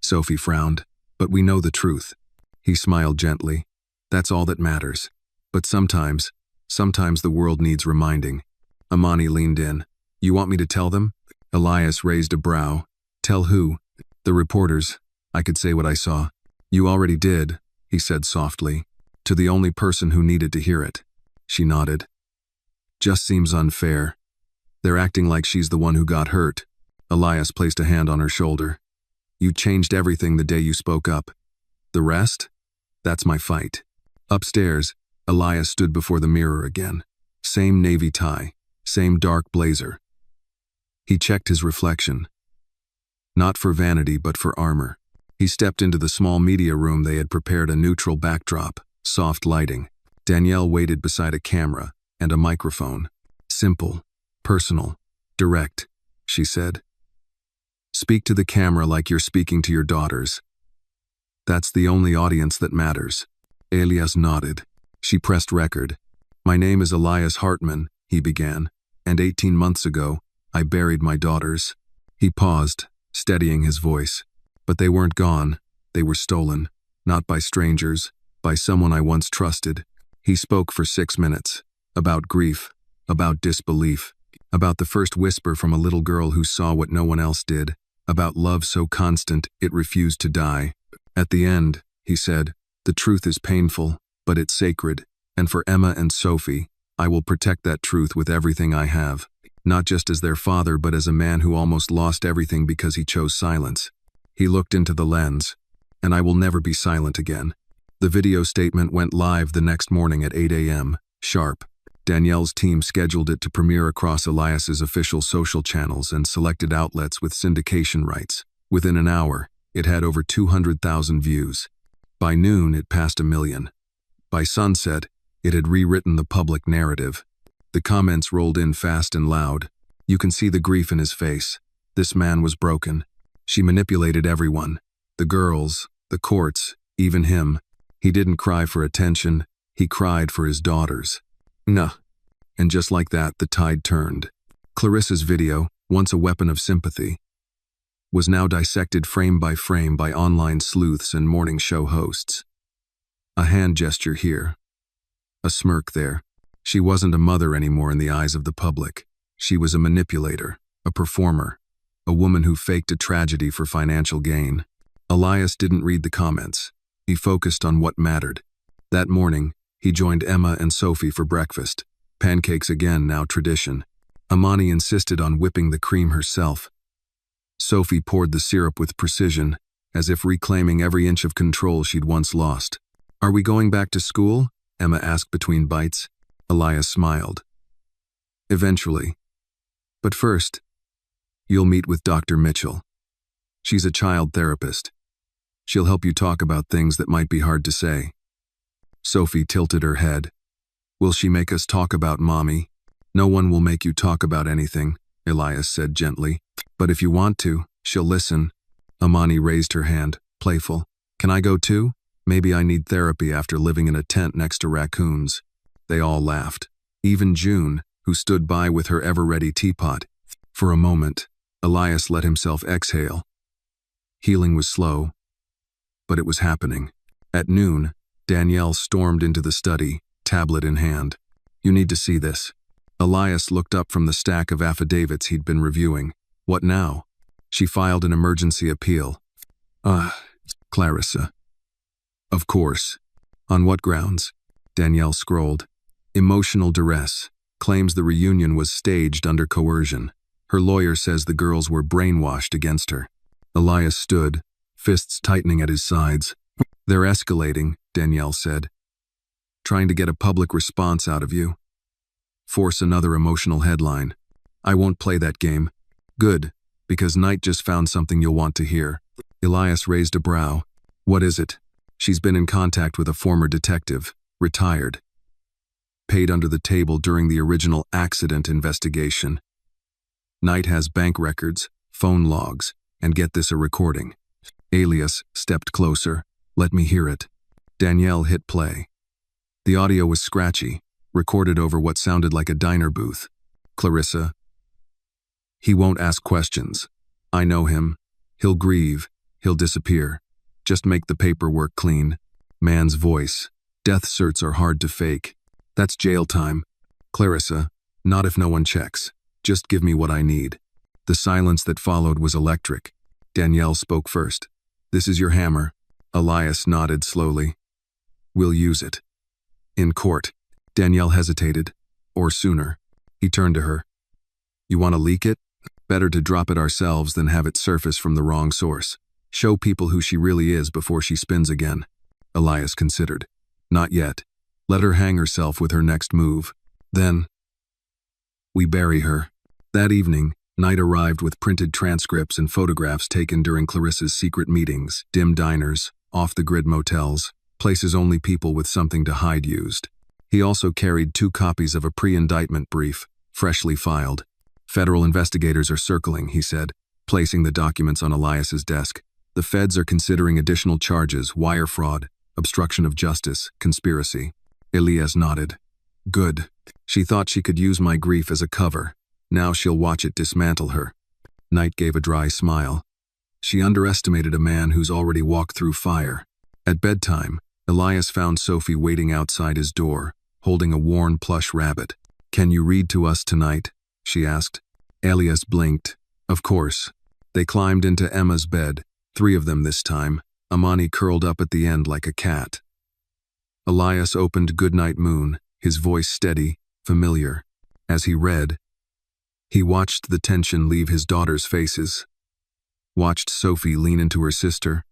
Sophie frowned. But we know the truth. He smiled gently. That's all that matters. But sometimes the world needs reminding. Amani leaned in. You want me to tell them? Elias raised a brow. Tell who? The reporters. I could say what I saw. You already did, he said softly. To the only person who needed to hear it. She nodded. Just seems unfair. They're acting like she's the one who got hurt. Elias placed a hand on her shoulder. You changed everything the day you spoke up. The rest? That's my fight. Upstairs, Elias stood before the mirror again. Same navy tie, same dark blazer. He checked his reflection. Not for vanity, but for armor. He stepped into the small media room. They had prepared a neutral backdrop, soft lighting. Danielle waited beside a camera and a microphone. Simple, personal, direct, she said. Speak to the camera like you're speaking to your daughters. That's the only audience that matters. Elias nodded. She pressed record. My name is Elias Hartman, he began, and 18 months ago, I buried my daughters. He paused, steadying his voice. But they weren't gone. They were stolen. Not by strangers, by someone I once trusted. He spoke for 6 minutes. About grief, about disbelief, about the first whisper from a little girl who saw what no one else did, about love so constant it refused to die. At the end, he said, the truth is painful, but it's sacred, and for Emma and Sophie, I will protect that truth with everything I have, not just as their father but as a man who almost lost everything because he chose silence. He looked into the lens, and I will never be silent again. The video statement went live the next morning at 8 a.m., sharp. Danielle's team scheduled it to premiere across Elias's official social channels and selected outlets with syndication rights. Within an hour, it had over 200,000 views. By noon, it passed 1 million. By sunset, it had rewritten the public narrative. The comments rolled in fast and loud. You can see the grief in his face. This man was broken. She manipulated everyone. The girls, the courts, even him. He didn't cry for attention. He cried for his daughters. Nah. And just like that, the tide turned. Clarissa's video, once a weapon of sympathy, was now dissected frame by online sleuths and morning show hosts. A hand gesture here. A smirk there. She wasn't a mother anymore in the eyes of the public. She was a manipulator, a performer, a woman who faked a tragedy for financial gain. Elias didn't read the comments. He focused on what mattered. That morning, he joined Emma and Sophie for breakfast. Pancakes again, now tradition. Amani insisted on whipping the cream herself. Sophie poured the syrup with precision, as if reclaiming every inch of control she'd once lost. Are we going back to school? Emma asked between bites. Elias smiled. Eventually. But first, you'll meet with Dr. Mitchell. She's a child therapist. She'll help you talk about things that might be hard to say. Sophie tilted her head. Will she make us talk about Mommy? No one will make you talk about anything, Elias said gently. But if you want to, she'll listen. Amani raised her hand, playful. Can I go too? Maybe I need therapy after living in a tent next to raccoons. They all laughed. Even June, who stood by with her ever-ready teapot. For a moment, Elias let himself exhale. Healing was slow, but it was happening. At noon, Danielle stormed into the study, tablet in hand. You need to see this. Elias looked up from the stack of affidavits he'd been reviewing. What now? She filed an emergency appeal. Clarissa. Of course. On what grounds? Danielle scrolled. Emotional duress. Claims the reunion was staged under coercion. Her lawyer says the girls were brainwashed against her. Elias stood, fists tightening at his sides. They're escalating, Danielle said. Trying to get a public response out of you. Force another emotional headline. I won't play that game. Good, because Knight just found something you'll want to hear. Elias raised a brow. What is it? She's been in contact with a former detective, retired. Paid under the table during the original accident investigation. Knight has bank records, phone logs, and get this, a recording. Elias stepped closer. Let me hear it. Danielle hit play. The audio was scratchy, recorded over what sounded like a diner booth. Clarissa, he won't ask questions. I know him. He'll grieve. He'll disappear. Just make the paperwork clean. Man's voice. Death certs are hard to fake. That's jail time. Clarissa, not if no one checks. Just give me what I need. The silence that followed was electric. Danielle spoke first. This is your hammer. Elias nodded slowly. We'll use it. In court. Danielle hesitated. Or sooner. He turned to her. You want to leak it? Better to drop it ourselves than have it surface from the wrong source. Show people who she really is before she spins again. Elias considered. Not yet. Let her hang herself with her next move. Then, we bury her. That evening, night arrived with printed transcripts and photographs taken during Clarissa's secret meetings, dim diners, off-the-grid motels, places only people with something to hide used. He also carried 2 copies of a pre-indictment brief, freshly filed. Federal investigators are circling, he said, placing the documents on Elias's desk. The feds are considering additional charges: wire fraud, obstruction of justice, conspiracy. Elias nodded. Good. She thought she could use my grief as a cover. Now she'll watch it dismantle her. Knight gave a dry smile. She underestimated a man who's already walked through fire. At bedtime, Elias found Sophie waiting outside his door, holding a worn plush rabbit. Can you read to us tonight? She asked. Elias blinked. Of course. They climbed into Emma's bed, 3 of them this time, Amani curled up at the end like a cat. Elias opened Goodnight Moon, his voice steady, familiar. As he read, he watched the tension leave his daughters' faces, watched Sophie lean into her sister,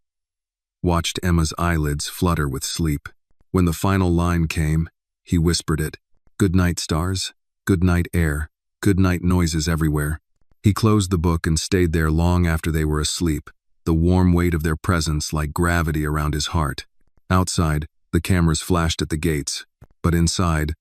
watched Emma's eyelids flutter with sleep. When the final line came, he whispered it. Good night, stars. Good night, air. Good night, noises everywhere. He closed the book and stayed there long after they were asleep, the warm weight of their presence like gravity around his heart. Outside, the cameras flashed at the gates, but inside,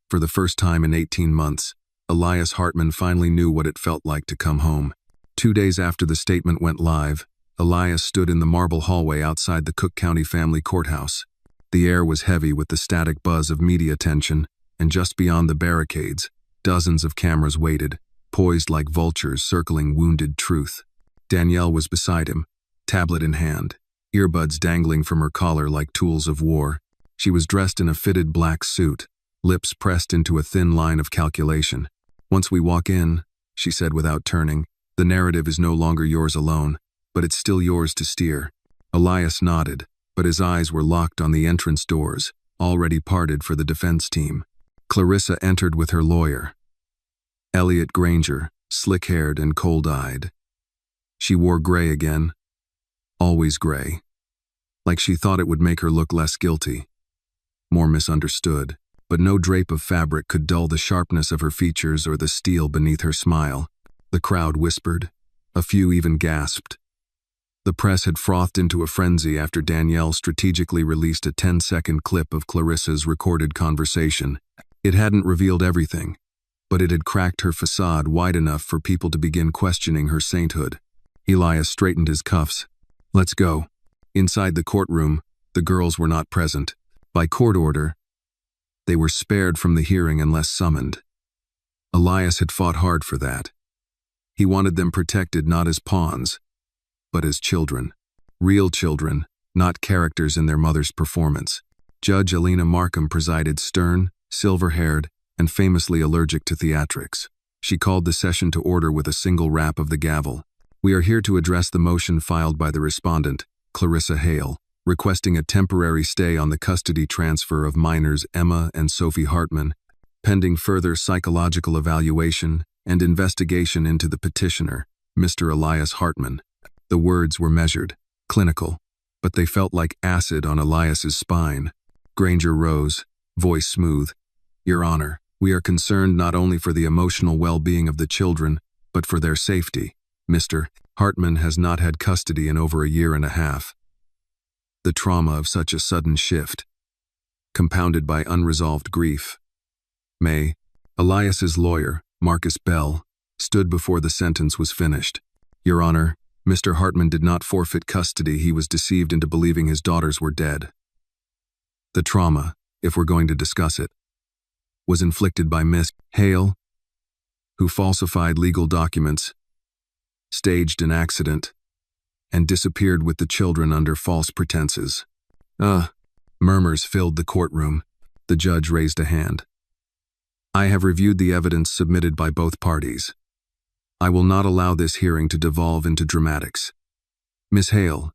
for the first time in 18 months, Elias Hartman finally knew what it felt like to come home. 2 days after the statement went live, Elias stood in the marble hallway outside the Cook County Family Courthouse. The air was heavy with the static buzz of media tension, and just beyond the barricades, dozens of cameras waited, poised like vultures circling wounded truth. Danielle was beside him, tablet in hand, earbuds dangling from her collar like tools of war. She was dressed in a fitted black suit, lips pressed into a thin line of calculation. Once we walk in, she said without turning, the narrative is no longer yours alone, but it's still yours to steer. Elias nodded, but his eyes were locked on the entrance doors, already parted for the defense team. Clarissa entered with her lawyer, Elliot Granger, slick-haired and cold-eyed. She wore gray again, always gray, like she thought it would make her look less guilty, more misunderstood. But no drape of fabric could dull the sharpness of her features or the steel beneath her smile. The crowd whispered. A few even gasped. The press had frothed into a frenzy after Danielle strategically released a 10-second clip of Clarissa's recorded conversation. It hadn't revealed everything, but it had cracked her facade wide enough for people to begin questioning her sainthood. Elias straightened his cuffs. Let's go. Inside the courtroom, the girls were not present. By court order, they were spared from the hearing unless summoned. Elias had fought hard for that. He wanted them protected not as pawns, but as children. Real children, not characters in their mother's performance. Judge Alina Markham presided, stern, silver-haired, and famously allergic to theatrics. She called the session to order with a single rap of the gavel. We are here to address the motion filed by the respondent, Clarissa Hale, requesting a temporary stay on the custody transfer of minors Emma and Sophie Hartman, pending further psychological evaluation and investigation into the petitioner, Mr. Elias Hartman. The words were measured, clinical, but they felt like acid on Elias's spine. Granger rose, voice smooth. Your Honor, we are concerned not only for the emotional well-being of the children, but for their safety. Mr. Hartman has not had custody in over a year and a half. The trauma of such a sudden shift, compounded by unresolved grief. May, Elias's lawyer, Marcus Bell, stood before the sentence was finished. Your Honor, Mr. Hartman did not forfeit custody. He was deceived into believing his daughters were dead. The trauma, if we're going to discuss it, was inflicted by Miss Hale. who falsified legal documents, staged an accident, and disappeared with the children under false pretenses. Murmurs filled the courtroom. The judge raised a hand. I have reviewed the evidence submitted by both parties. I will not allow this hearing to devolve into dramatics. Miss Hale,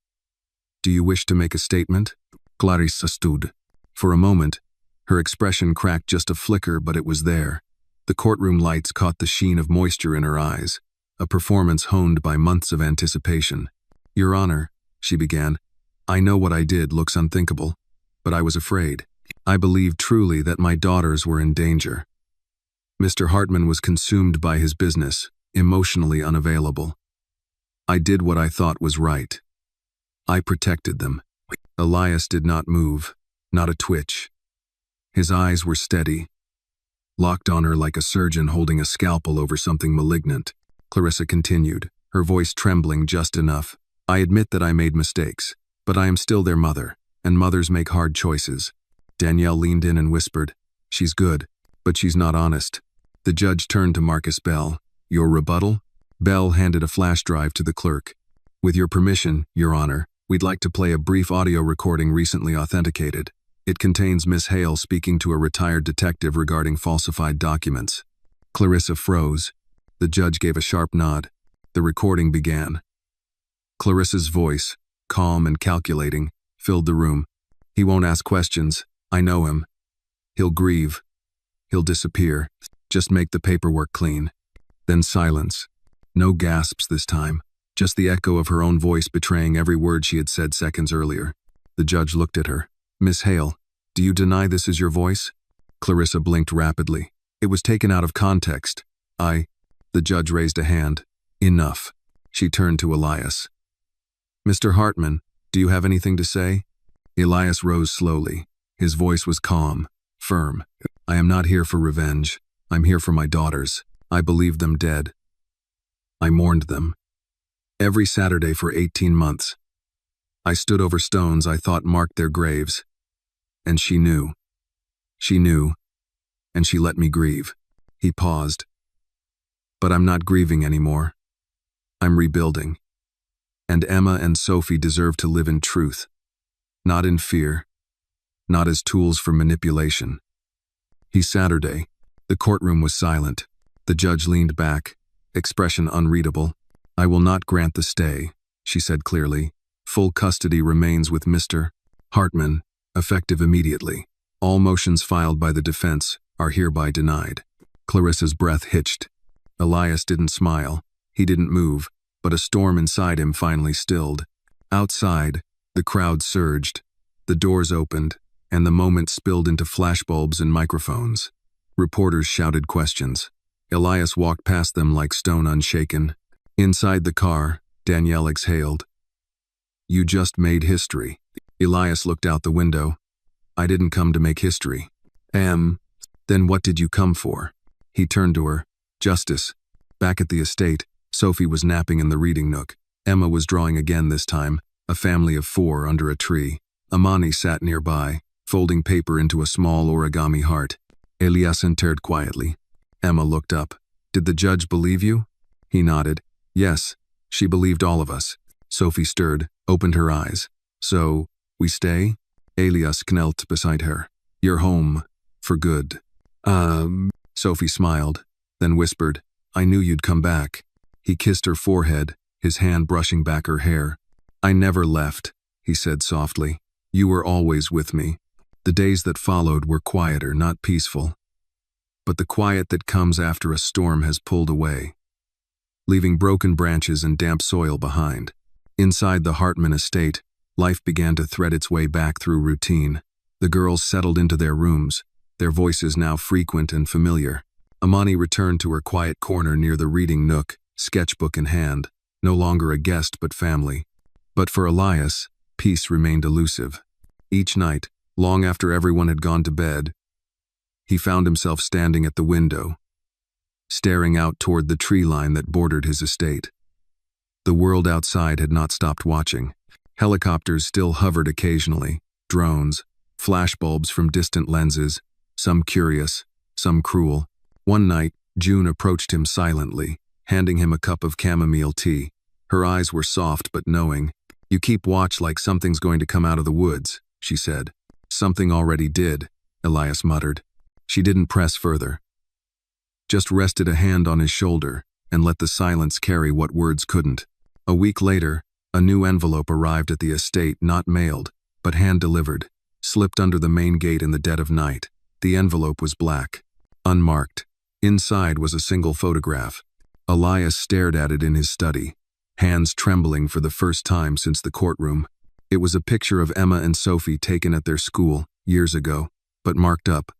do you wish to make a statement? Clarissa stood. For a moment, her expression cracked just a flicker, but it was there. The courtroom lights caught the sheen of moisture in her eyes, a performance honed by months of anticipation. Your Honor, she began, I know what I did looks unthinkable, but I was afraid. I believed truly that my daughters were in danger. Mr. Hartman was consumed by his business, emotionally unavailable. I did what I thought was right. I protected them. Elias did not move, not a twitch. His eyes were steady, locked on her like a surgeon holding a scalpel over something malignant. Clarissa continued, her voice trembling just enough. I admit that I made mistakes, but I am still their mother, and mothers make hard choices. Danielle leaned in and whispered, she's good, but she's not honest. The judge turned to Marcus Bell. Your rebuttal? Bell handed a flash drive to the clerk. With your permission, Your Honor, we'd like to play a brief audio recording recently authenticated. It contains Miss Hale speaking to a retired detective regarding falsified documents. Clarissa froze. The judge gave a sharp nod. The recording began. Clarissa's voice, calm and calculating, filled the room. He won't ask questions. I know him. He'll grieve. He'll disappear. Just make the paperwork clean. Then silence. No gasps this time. Just the echo of her own voice betraying every word she had said seconds earlier. The judge looked at her. Miss Hale, do you deny this is your voice? Clarissa blinked rapidly. It was taken out of context. The judge raised a hand. Enough. She turned to Elias. Mr. Hartman, do you have anything to say? Elias rose slowly. His voice was calm, firm. I am not here for revenge. I'm here for my daughters. I believed them dead. I mourned them. Every Saturday for 18 months. I stood over stones I thought marked their graves. And she knew. She knew. And she let me grieve. He paused. But I'm not grieving anymore. I'm rebuilding. And Emma and Sophie deserve to live in truth. Not in fear. Not as tools for manipulation. Saturday. The courtroom was silent. The judge leaned back, expression unreadable. I will not grant the stay, she said clearly. Full custody remains with Mr. Hartman, effective immediately. All motions filed by the defense are hereby denied. Clarissa's breath hitched. Elias didn't smile. He didn't move, but a storm inside him finally stilled. Outside, the crowd surged. The doors opened, and the moment spilled into flashbulbs and microphones. Reporters shouted questions. Elias walked past them like stone unshaken. Inside the car, Danielle exhaled. You just made history. Elias looked out the window. I didn't come to make history. Then what did you come for? He turned to her. Justice. Back at the estate, Sophie was napping in the reading nook. Emma was drawing again this time, a family of 4 under a tree. Amani sat nearby, folding paper into a small origami heart. Elias entered quietly. Emma looked up. Did the judge believe you? He nodded. Yes, she believed all of us. Sophie stirred, opened her eyes. So, we stay? Elias knelt beside her. You're home. For good. Sophie smiled, then whispered, I knew you'd come back. He kissed her forehead, his hand brushing back her hair. I never left, he said softly. You were always with me. The days that followed were quieter, not peaceful. But the quiet that comes after a storm has pulled away, leaving broken branches and damp soil behind. Inside the Hartman estate, life began to thread its way back through routine. The girls settled into their rooms, their voices now frequent and familiar. Amani returned to her quiet corner near the reading nook, sketchbook in hand, no longer a guest but family. But for Elias, peace remained elusive. Each night, long after everyone had gone to bed, he found himself standing at the window, staring out toward the tree line that bordered his estate. The world outside had not stopped watching. Helicopters still hovered occasionally, drones, flashbulbs from distant lenses, some curious, some cruel. One night, June approached him silently, handing him a cup of chamomile tea. Her eyes were soft but knowing. "You keep watch like something's going to come out of the woods," she said. "Something already did," Elias muttered. She didn't press further, just rested a hand on his shoulder and let the silence carry what words couldn't. A week later, a new envelope arrived at the estate, not mailed, but hand-delivered, slipped under the main gate in the dead of night. The envelope was black, unmarked. Inside was a single photograph. Elias stared at it in his study, hands trembling for the first time since the courtroom. It was a picture of Emma and Sophie taken at their school years ago, but marked up.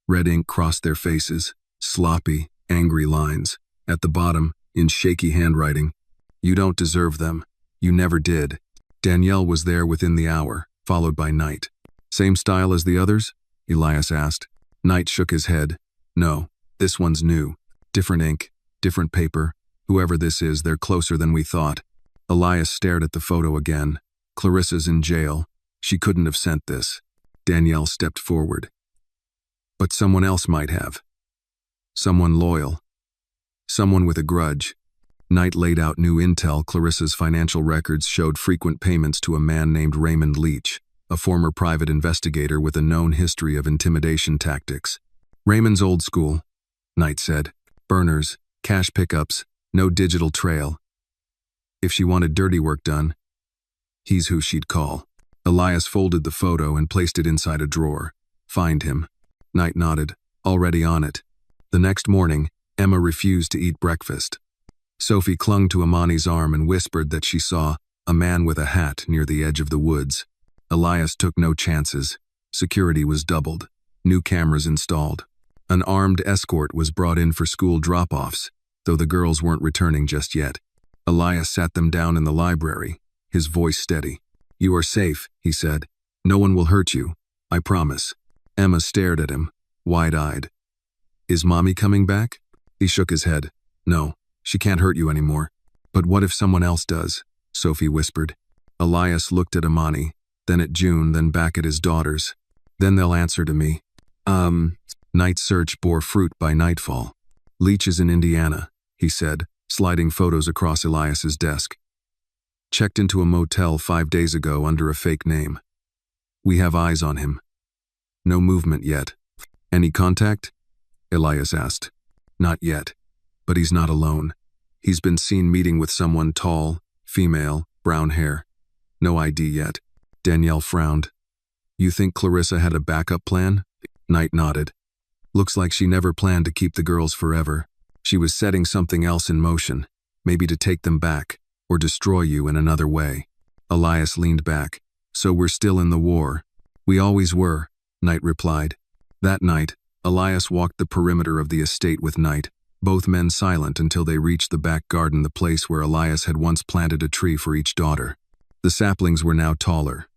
Red ink crossed their faces, sloppy, angry lines. At the bottom, in shaky handwriting, "You don't deserve them. You never did." Danielle was there within the hour, followed by Knight. "Same style as the others?" Elias asked. Knight shook his head. "No, this one's new. Different ink, different paper. Whoever this is, they're closer than we thought." Elias stared at the photo again. "Clarissa's in jail. She couldn't have sent this." Danielle stepped forward. "But someone else might have. Someone loyal. Someone with a grudge." Knight laid out new intel. Clarissa's financial records showed frequent payments to a man named Raymond Leach, a former private investigator with a known history of intimidation tactics. "Raymond's old school," Knight said. "Burners, cash pickups, no digital trail. If she wanted dirty work done, he's who she'd call." Elias folded the photo and placed it inside a drawer. "Find him." Knight nodded. "Already on it." The next morning, Emma refused to eat breakfast. Sophie clung to Amani's arm and whispered that she saw a man with a hat near the edge of the woods. Elias took no chances. Security was doubled. New cameras installed. An armed escort was brought in for school drop-offs, though the girls weren't returning just yet. Elias sat them down in the library, his voice steady. "You are safe," he said. "No one will hurt you, I promise." Emma stared at him, wide-eyed. "Is Mommy coming back?" He shook his head. "No, she can't hurt you anymore." "But what if someone else does?" Sophie whispered. Elias looked at Amani, then at June, then back at his daughters. "Then they'll answer to me." Knight's search bore fruit by nightfall. "Leach is in Indiana," he said, sliding photos across Elias's desk. "Checked into a motel 5 days ago under a fake name. We have eyes on him. No movement yet." "Any contact?" Elias asked. "Not yet, but he's not alone. He's been seen meeting with someone tall, female, brown hair. No ID yet." Danielle frowned. "You think Clarissa had a backup plan?" Knight nodded. "Looks like she never planned to keep the girls forever. She was setting something else in motion, maybe to take them back, or destroy you in another way." Elias leaned back. "So we're still in the war." "We always were," Knight replied. That night, Elias walked the perimeter of the estate with Knight, both men silent until they reached the back garden, the place where Elias had once planted a tree for each daughter. The saplings were now taller,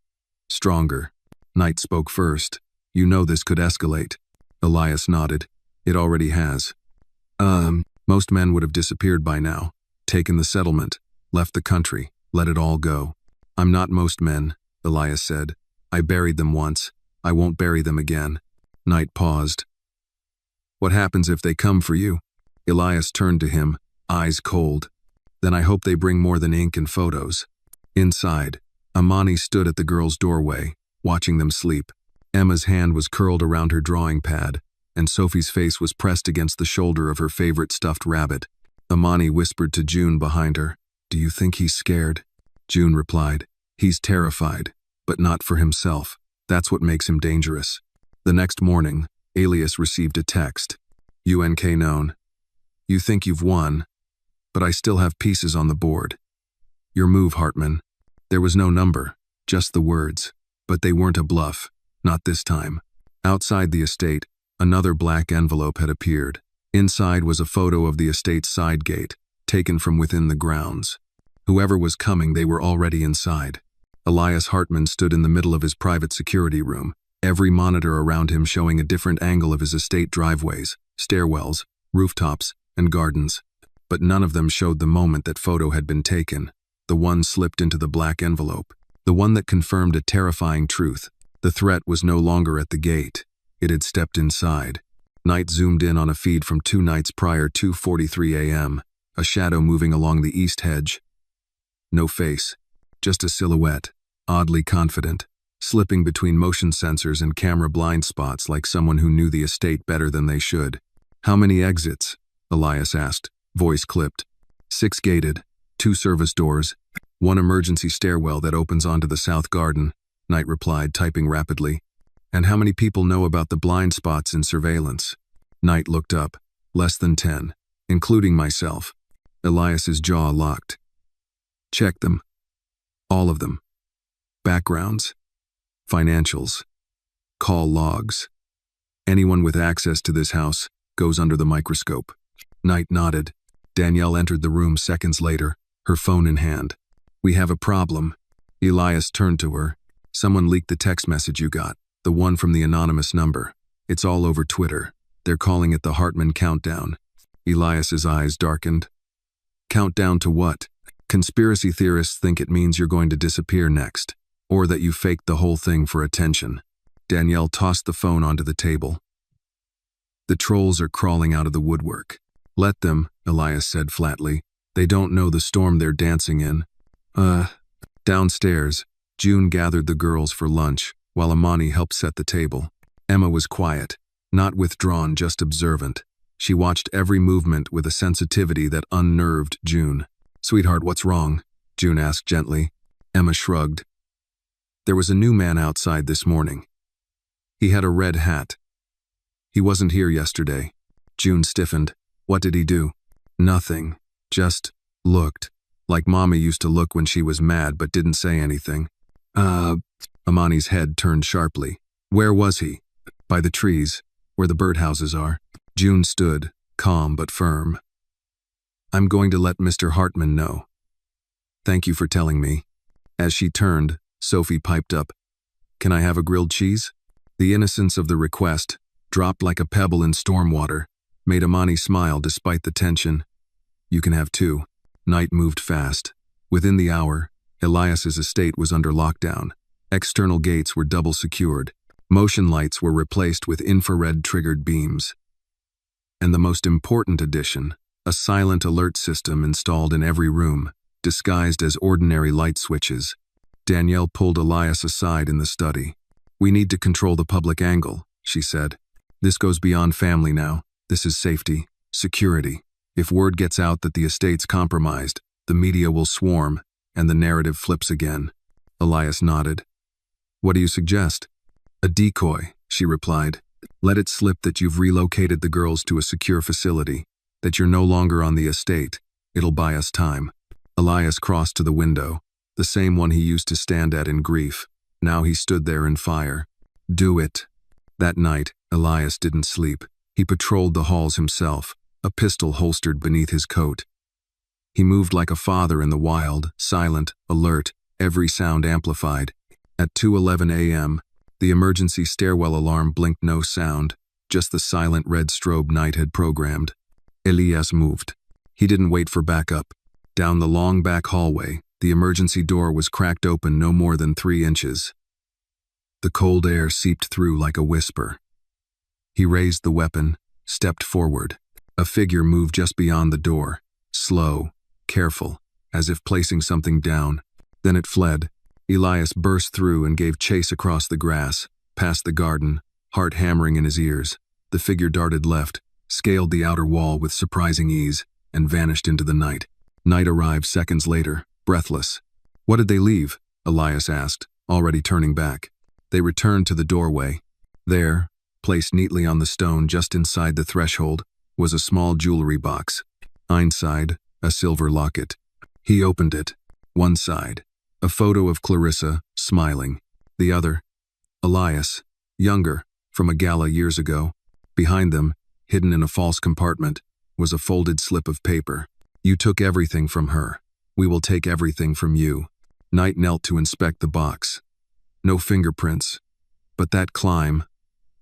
stronger. Knight spoke first. "You know this could escalate." Elias nodded. "It already has. Most men would have disappeared by now, taken the settlement, left the country, let it all go." "I'm not most men," Elias said. "I buried them once. I won't bury them again." Knight paused. "What happens if they come for you?" Elias turned to him, eyes cold. "Then I hope they bring more than ink and photos." Inside, Amani stood at the girls' doorway, watching them sleep. Emma's hand was curled around her drawing pad, and Sophie's face was pressed against the shoulder of her favorite stuffed rabbit. Amani whispered to June behind her, "Do you think he's scared?" June replied, "He's terrified, but not for himself. That's what makes him dangerous." The next morning, Elias received a text. "UNK known. You think you've won, but I still have pieces on the board. Your move, Hartman." There was no number, just the words, but they weren't a bluff, not this time. Outside the estate, another black envelope had appeared. Inside was a photo of the estate's side gate, taken from within the grounds. Whoever was coming, they were already inside. Elias Hartman stood in the middle of his private security room, every monitor around him showing a different angle of his estate driveways, stairwells, rooftops, and gardens. But none of them showed the moment that photo had been taken. The one slipped into the black envelope, the one that confirmed a terrifying truth. The threat was no longer at the gate. It had stepped inside. Night zoomed in on a feed from 2 nights prior, 2:43 a.m., a shadow moving along the east hedge. No face, just a silhouette, oddly confident, slipping between motion sensors and camera blind spots like someone who knew the estate better than they should. "How many exits?" Elias asked, voice clipped. 6 gated, 2 service doors, 1 emergency stairwell that opens onto the south garden, Knight replied, typing rapidly. "And how many people know about the blind spots in surveillance?" Knight looked up. "Less than 10, including myself." Elias's jaw locked. "Check them. All of them. Backgrounds. Financials. Call logs. Anyone with access to this house goes under the microscope." Knight nodded. Danielle entered the room seconds later, her phone in hand. "We have a problem." Elias turned to her. "Someone leaked the text message you got, the one from the anonymous number. It's all over Twitter. They're calling it the Hartman Countdown." Elias's eyes darkened. "Countdown to what?" "Conspiracy theorists think it means you're going to disappear next, or that you faked the whole thing for attention." Danielle tossed the phone onto the table. "The trolls are crawling out of the woodwork." "Let them," Elias said flatly. "They don't know the storm they're dancing in." Downstairs, June gathered the girls for lunch, while Amani helped set the table. Emma was quiet, not withdrawn, just observant. She watched every movement with a sensitivity that unnerved June. "Sweetheart, what's wrong?" June asked gently. Emma shrugged. "There was a new man outside this morning. He had a red hat. He wasn't here yesterday." June stiffened. "What did he do?" "Nothing. Just looked. Like Mommy used to look when she was mad but didn't say anything." Amani's head turned sharply. "Where was he?" "By the trees, where the birdhouses are." June stood, calm but firm. "I'm going to let Mr. Hartman know. Thank you for telling me." As she turned, Sophie piped up, "Can I have a grilled cheese?" The innocence of the request, dropped like a pebble in storm water, made Amani smile despite the tension. "You can have 2. Night moved fast. Within the hour, Elias's estate was under lockdown. External gates were double secured. Motion lights were replaced with infrared-triggered beams. And the most important addition, a silent alert system installed in every room, disguised as ordinary light switches. Danielle pulled Elias aside in the study. "We need to control the public angle," she said. "This goes beyond family now. This is safety, security. If word gets out that the estate's compromised, the media will swarm, and the narrative flips again." Elias nodded. "What do you suggest?" "A decoy," she replied. "Let it slip that you've relocated the girls to a secure facility, that you're no longer on the estate. It'll buy us time." Elias crossed to the window, the same one he used to stand at in grief. Now he stood there in fire. "Do it." That night, Elias didn't sleep. He patrolled the halls himself, a pistol holstered beneath his coat. He moved like a father in the wild, silent, alert, every sound amplified. At 2:11 a.m., the emergency stairwell alarm blinked no sound, just the silent red strobe Night had programmed. Elias moved. He didn't wait for backup. Down the long back hallway, the emergency door was cracked open no more than 3 inches. The cold air seeped through like a whisper. He raised the weapon, stepped forward. A figure moved just beyond the door, slow, careful, as if placing something down. Then it fled. Elias burst through and gave chase across the grass, past the garden, heart hammering in his ears. The figure darted left, scaled the outer wall with surprising ease, and vanished into the night. Night arrived seconds later, breathless. "What did they leave?" Elias asked, already turning back. They returned to the doorway. There, placed neatly on the stone just inside the threshold, was a small jewelry box. Inside, a silver locket. He opened it. One side, a photo of Clarissa, smiling. The other, Elias, younger, from a gala years ago. Behind them, hidden in a false compartment, was a folded slip of paper. "You took everything from her. We will take everything from you." Knight knelt to inspect the box. No fingerprints. But that climb,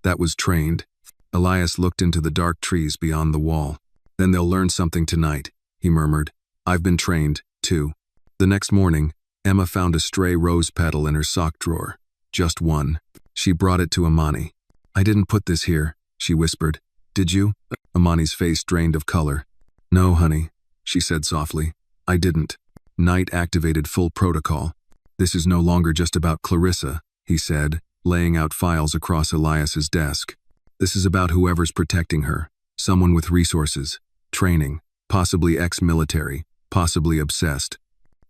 that was trained. Elias looked into the dark trees beyond the wall. "Then they'll learn something tonight," he murmured. "I've been trained, too." The next morning, Emma found a stray rose petal in her sock drawer. Just one. She brought it to Amani. "I didn't put this here," she whispered. Did you? Amani's face drained of color. No, honey, she said softly. I didn't. Knight activated full protocol. This is no longer just about Clarissa, he said, laying out files across Elias's desk. This is about whoever's protecting her. Someone with resources, training, possibly ex-military, possibly obsessed.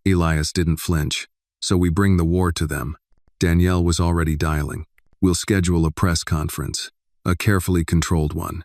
Elias didn't flinch. So we bring the war to them. Danielle was already dialing. We'll schedule a press conference. A carefully controlled one.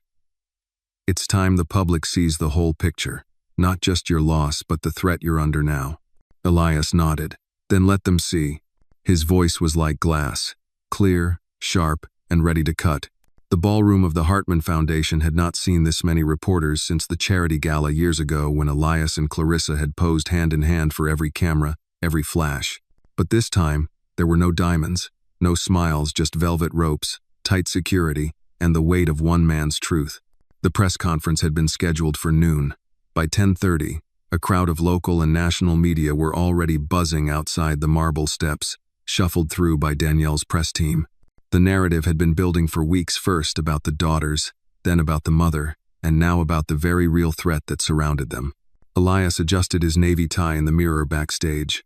It's time the public sees the whole picture. Not just your loss, but the threat you're under now. Elias nodded. Then let them see. His voice was like glass. Clear, sharp, and ready to cut. The ballroom of the Hartman Foundation had not seen this many reporters since the charity gala years ago when Elias and Clarissa had posed hand in hand for every camera, every flash. But this time, there were no diamonds, no smiles, just velvet ropes, tight security, and the weight of one man's truth. The press conference had been scheduled for noon. By 10:30, a crowd of local and national media were already buzzing outside the marble steps, shuffled through by Danielle's press team. The narrative had been building for weeks, first about the daughters, then about the mother, and now about the very real threat that surrounded them. Elias adjusted his navy tie in the mirror backstage.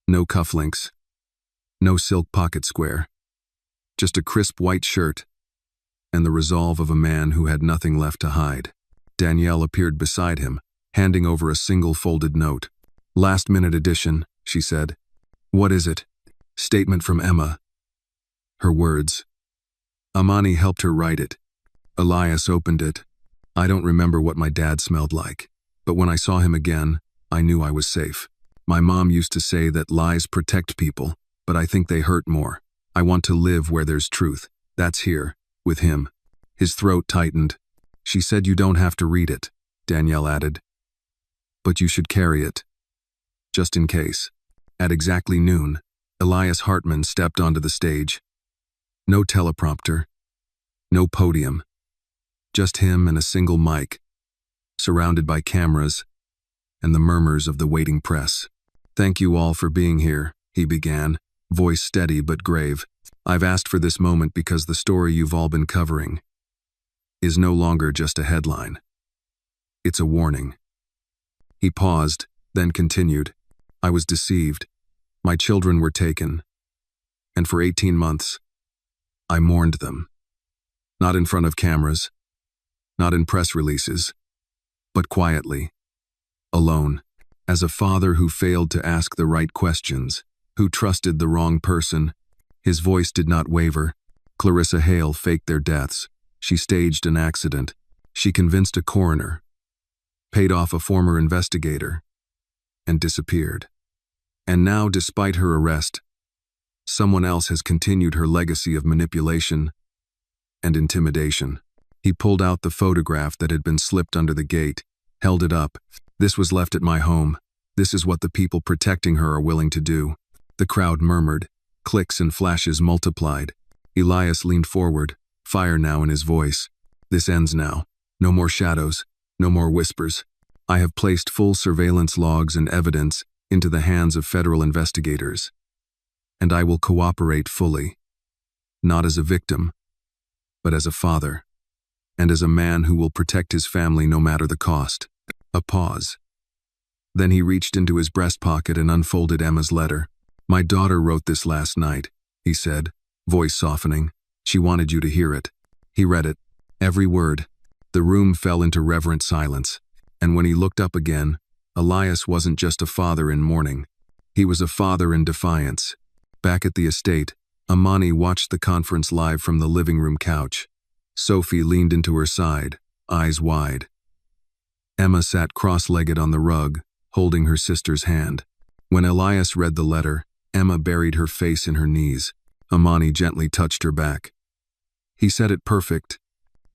No cufflinks. No silk pocket square. Just a crisp white shirt, and the resolve of a man who had nothing left to hide. Danielle appeared beside him, handing over a single folded note. Last-minute edition, she said. What is it? Statement from Emma. Her words. Amani helped her write it. Elias opened it. I don't remember what my dad smelled like, but when I saw him again, I knew I was safe. My mom used to say that lies protect people, but I think they hurt more. I want to live where there's truth. That's here, with him. His throat tightened. She said you don't have to read it, Danielle added. But you should carry it. Just in case. At exactly noon, Elias Hartman stepped onto the stage. No teleprompter. No podium. Just him and a single mic, surrounded by cameras and the murmurs of the waiting press. Thank you all for being here, he began, voice steady but grave. I've asked for this moment because the story you've all been covering is no longer just a headline. It's a warning. He paused, then continued. I was deceived. My children were taken. And for 18 months, I mourned them. Not in front of cameras, not in press releases, but quietly, alone, as a father who failed to ask the right questions, who trusted the wrong person. His voice did not waver. Clarissa Hale faked their deaths. She staged an accident. She convinced a coroner, paid off a former investigator, and disappeared. And now, despite her arrest, someone else has continued her legacy of manipulation and intimidation. He pulled out the photograph that had been slipped under the gate, held it up. This was left at my home. This is what the people protecting her are willing to do. The crowd murmured. Clicks and flashes multiplied. Elias leaned forward, fire now in his voice. This ends now. No more shadows, no more whispers. I have placed full surveillance logs and evidence into the hands of federal investigators. And I will cooperate fully. Not as a victim, but as a father. And as a man who will protect his family no matter the cost. A pause. Then he reached into his breast pocket and unfolded Emma's letter. My daughter wrote this last night, he said, voice softening. She wanted you to hear it. He read it. Every word. The room fell into reverent silence. And when he looked up again, Elias wasn't just a father in mourning. He was a father in defiance. Back at the estate, Amani watched the conference live from the living room couch. Sophie leaned into her side, eyes wide. Emma sat cross-legged on the rug, holding her sister's hand. When Elias read the letter, Emma buried her face in her knees. Amani gently touched her back. He said it perfect.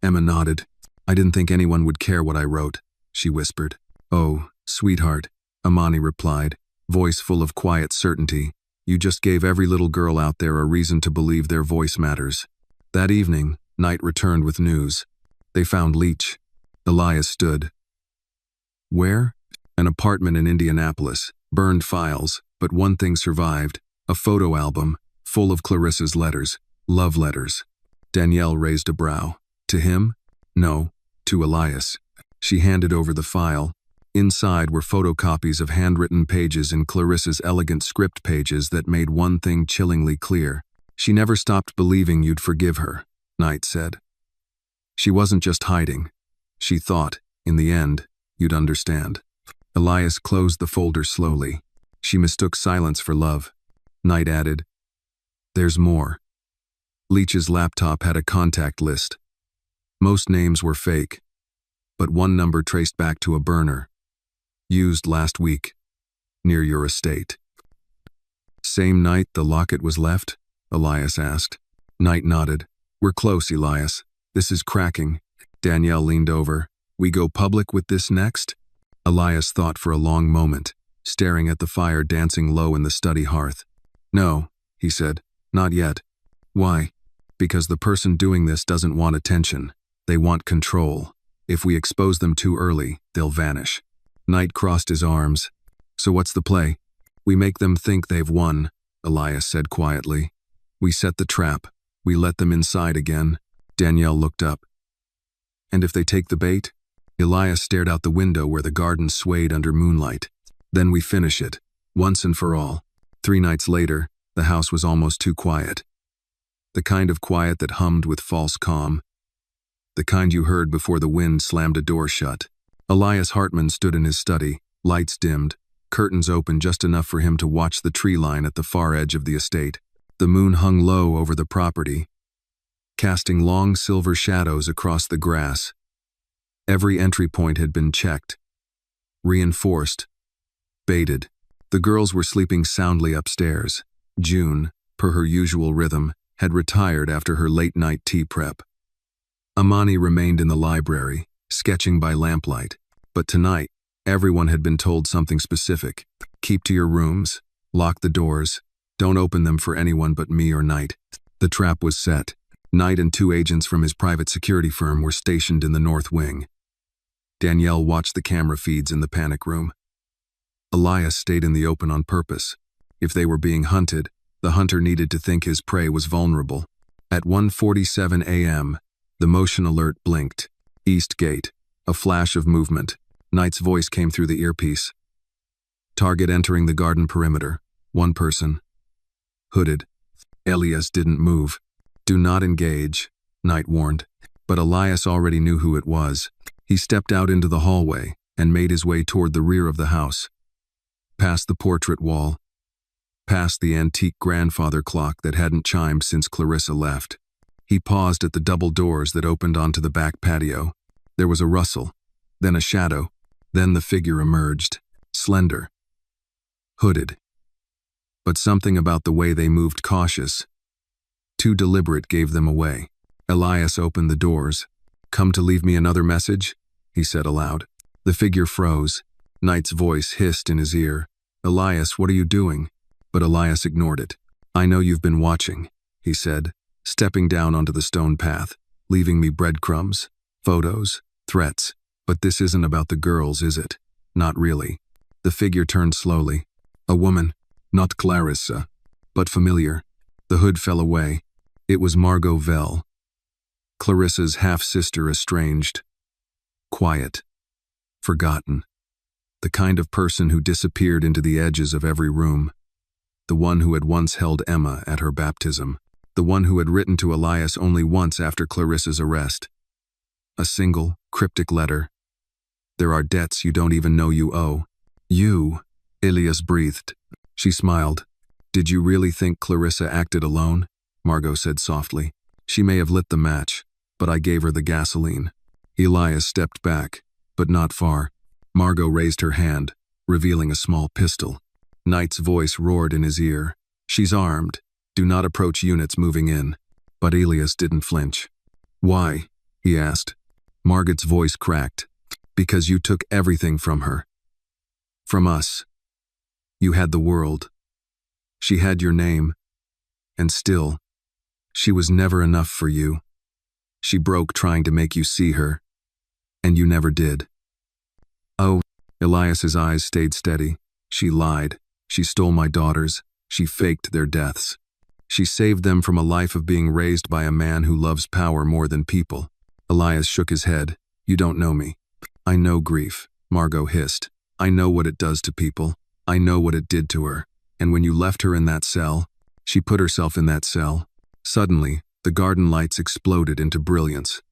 Emma nodded. I didn't think anyone would care what I wrote, she whispered. Oh, sweetheart, Amani replied, voice full of quiet certainty. You just gave every little girl out there a reason to believe their voice matters. That evening, Knight returned with news. They found Leach. Elias stood. Where? An apartment in Indianapolis. Burned files, but one thing survived. A photo album, full of Clarissa's letters. Love letters. Danielle raised a brow. To him? No, to Elias. She handed over the file. Inside were photocopies of handwritten pages in Clarissa's elegant script pages that made one thing chillingly clear. She never stopped believing you'd forgive her, Knight said. She wasn't just hiding. She thought, in the end, you'd understand. Elias closed the folder slowly. She mistook silence for love. Knight added, "There's more." Leach's laptop had a contact list. Most names were fake, but one number traced back to a burner. Used last week, near your estate. Same night the locket was left? Elias asked. Knight nodded. We're close, Elias. This is cracking. Danielle leaned over. We go public with this next? Elias thought for a long moment, staring at the fire dancing low in the study hearth. No, he said, not yet. Why? Because the person doing this doesn't want attention. They want control. If we expose them too early, they'll vanish. Knight crossed his arms. So what's the play? We make them think they've won, Elias said quietly. We set the trap. We let them inside again. Danielle looked up. And if they take the bait? Elias stared out the window where the garden swayed under moonlight. Then we finish it, once and for all. 3 nights later, the house was almost too quiet. The kind of quiet that hummed with false calm. The kind you heard before the wind slammed a door shut. Elias Hartman stood in his study, lights dimmed, curtains open just enough for him to watch the tree line at the far edge of the estate. The moon hung low over the property, casting long silver shadows across the grass. Every entry point had been checked, reinforced, baited. The girls were sleeping soundly upstairs. June, per her usual rhythm, had retired after her late-night tea prep. Amani remained in the library, sketching by lamplight. But tonight, everyone had been told something specific. Keep to your rooms, lock the doors, don't open them for anyone but me or Knight. The trap was set. Knight and 2 agents from his private security firm were stationed in the north wing. Danielle watched the camera feeds in the panic room. Elias stayed in the open on purpose. If they were being hunted, the hunter needed to think his prey was vulnerable. At 1:47 a.m., the motion alert blinked. East Gate. A flash of movement. Knight's voice came through the earpiece. Target entering the garden perimeter. 1 person. Hooded. Elias didn't move. Do not engage, Knight warned. But Elias already knew who it was. He stepped out into the hallway and made his way toward the rear of the house. Past the portrait wall. Past the antique grandfather clock that hadn't chimed since Clarissa left. He paused at the double doors that opened onto the back patio. There was a rustle, then a shadow, then the figure emerged, slender, hooded. But something about the way they moved cautious, too deliberate, gave them away. Elias opened the doors. Come to leave me another message? He said aloud. The figure froze. Knight's voice hissed in his ear. Elias, what are you doing? But Elias ignored it. I know you've been watching, he said, stepping down onto the stone path, leaving me breadcrumbs, photos, threats. But this isn't about the girls, is it? Not really. The figure turned slowly. A woman, not Clarissa, but familiar. The hood fell away. It was Margot Vell, Clarissa's half-sister, estranged, quiet, forgotten. The kind of person who disappeared into the edges of every room. The one who had once held Emma at her baptism. The one who had written to Elias only once after Clarissa's arrest. A single, cryptic letter. There are debts you don't even know you owe. You, Elias breathed. She smiled. Did you really think Clarissa acted alone? Margot said softly. She may have lit the match, but I gave her the gasoline. Elias stepped back, but not far. Margot raised her hand, revealing a small pistol. Knight's voice roared in his ear. She's armed. Do not approach units moving in. But Elias didn't flinch. Why? He asked. Margot's voice cracked. Because you took everything from her. From us. You had the world. She had your name. And still, she was never enough for you. She broke trying to make you see her. And you never did. Oh, Elias's eyes stayed steady. She lied. She stole my daughters. She faked their deaths. She saved them from a life of being raised by a man who loves power more than people. Elias shook his head. You don't know me. I know grief, Margot hissed. I know what it does to people. I know what it did to her. And when you left her in that cell, she put herself in that cell. Suddenly, the garden lights exploded into brilliance.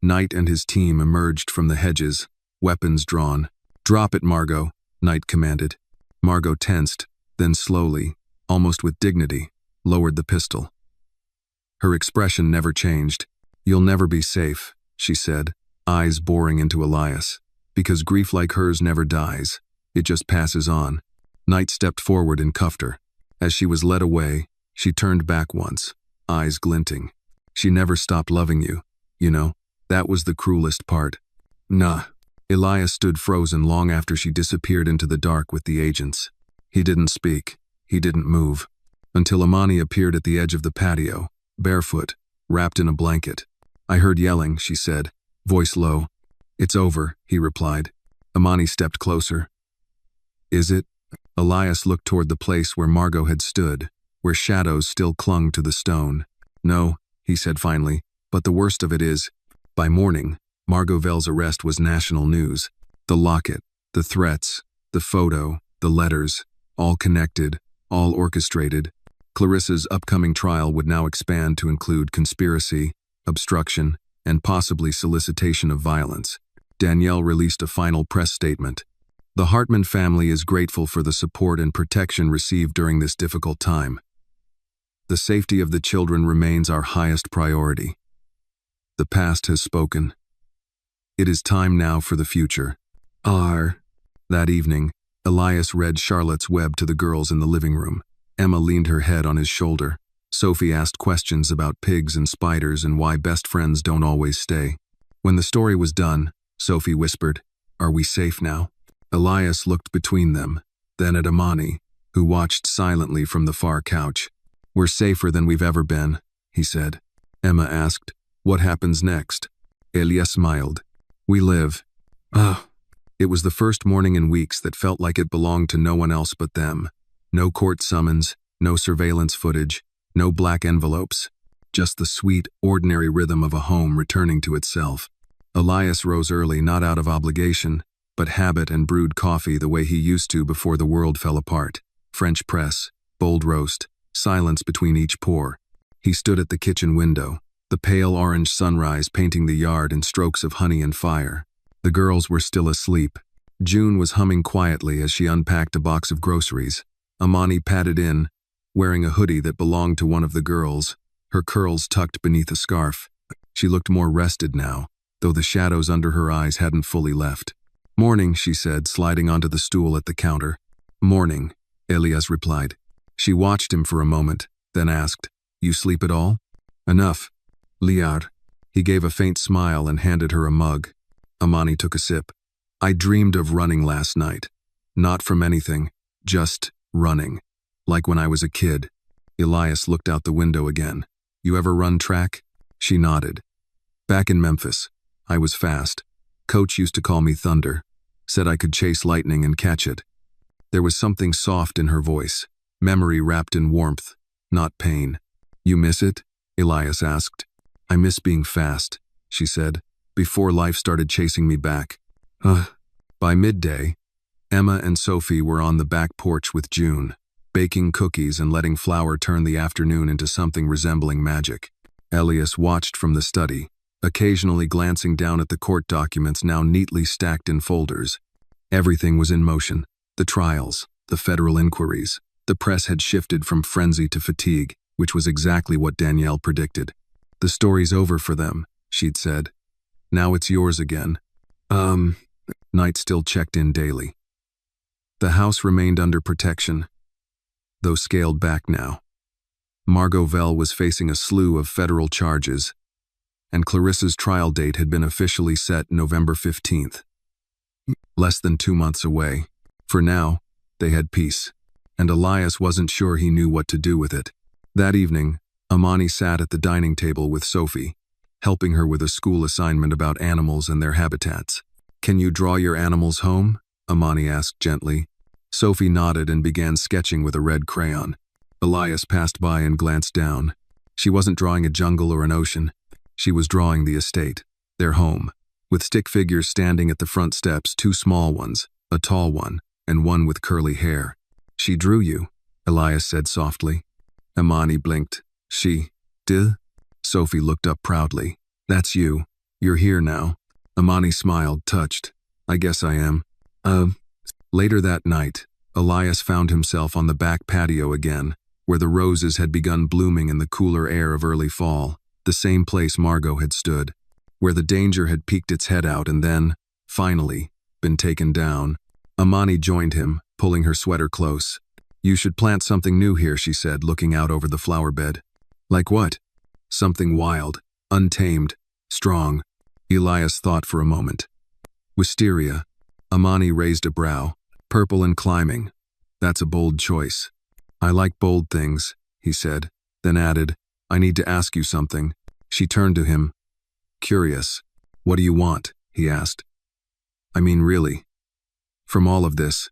Knight and his team emerged from the hedges, weapons drawn. Drop it, Margot, Knight commanded. Margot tensed, then slowly, almost with dignity, lowered the pistol. Her expression never changed. You'll never be safe, she said, eyes boring into Elias. Because grief like hers never dies. It just passes on. Knight stepped forward and cuffed her. As she was led away, she turned back once, eyes glinting. She never stopped loving you. You know, that was the cruelest part. Nah. Elias stood frozen long after she disappeared into the dark with the agents. He didn't speak. He didn't move. Until Amani appeared at the edge of the patio, barefoot, wrapped in a blanket. I heard yelling, she said, voice low. It's over, he replied. Amani stepped closer. Is it? Elias looked toward the place where Margot had stood, where shadows still clung to the stone. No, he said finally, but the worst of it is, by morning, Margot Vell's arrest was national news. The locket, the threats, the photo, the letters, all connected, all orchestrated. Clarissa's upcoming trial would now expand to include conspiracy, obstruction, and possibly solicitation of violence. Danielle released a final press statement. The Hartman family is grateful for the support and protection received during this difficult time. The safety of the children remains our highest priority. The past has spoken. It is time now for the future. That evening, Elias read Charlotte's Web to the girls in the living room. Emma leaned her head on his shoulder. Sophie asked questions about pigs and spiders and why best friends don't always stay. When the story was done, Sophie whispered, "Are we safe now?" Elias looked between them, then at Amani, who watched silently from the far couch. "We're safer than we've ever been," he said. Emma asked, "What happens next?" Elias smiled. "We live." It was the first morning in weeks that felt like it belonged to no one else but them. No court summons, no surveillance footage, no black envelopes. Just the sweet, ordinary rhythm of a home returning to itself. Elias rose early not out of obligation, but habit, and brewed coffee the way he used to before the world fell apart. French press, bold roast, silence between each pour. He stood at the kitchen window, the pale orange sunrise painting the yard in strokes of honey and fire. The girls were still asleep. June was humming quietly as she unpacked a box of groceries. Amani padded in, wearing a hoodie that belonged to one of the girls, her curls tucked beneath a scarf. She looked more rested now, though the shadows under her eyes hadn't fully left. "Morning," she said, sliding onto the stool at the counter. "Morning," Elias replied. She watched him for a moment, then asked, "You sleep at all?" "Enough." "Liard." He gave a faint smile and handed her a mug. Amani took a sip. "I dreamed of running last night. Not from anything, just running. Like when I was a kid." Elias looked out the window again. "You ever run track?" She nodded. "Back in Memphis. I was fast. Coach used to call me Thunder. Said I could chase lightning and catch it." There was something soft in her voice, memory wrapped in warmth, not pain. "You miss it?" Elias asked. "I miss being fast," she said, "before life started chasing me back." By midday, Emma and Sophie were on the back porch with June, baking cookies and letting flour turn the afternoon into something resembling magic. Elias watched from the study, occasionally glancing down at the court documents now neatly stacked in folders. Everything was in motion. The trials, the federal inquiries. The press had shifted from frenzy to fatigue, which was exactly what Danielle predicted. "The story's over for them," she'd said. "Now it's yours again." Knight still checked in daily. The house remained under protection, though scaled back now. Margot Vell was facing a slew of federal charges, and Clarissa's trial date had been officially set November 15th. Less than 2 months away. For now, they had peace, and Elias wasn't sure he knew what to do with it. That evening, Amani sat at the dining table with Sophie, helping her with a school assignment about animals and their habitats. "Can you draw your animals home?" Amani asked gently. Sophie nodded and began sketching with a red crayon. Elias passed by and glanced down. She wasn't drawing a jungle or an ocean. She was drawing the estate. Their home, with stick figures standing at the front steps, two small ones, a tall one, and one with curly hair. She drew you, Elias said softly. Amani blinked. She did? Sophie looked up proudly. That's you. You're here now. Amani smiled, touched. I guess I am. Later that night, Elias found himself on the back patio again, where the roses had begun blooming in the cooler air of early fall, the same place Margot had stood, where the danger had peeked its head out and then, finally, been taken down. Amani joined him, pulling her sweater close. You should plant something new here, she said, looking out over the flower bed. Like what? Something wild, untamed, strong. Elias thought for a moment. Wisteria. Amani raised a brow. Purple and climbing. That's a bold choice. I like bold things, he said, then added, I need to ask you something. She turned to him. Curious. What do you want? He asked. I mean, really. From all of this.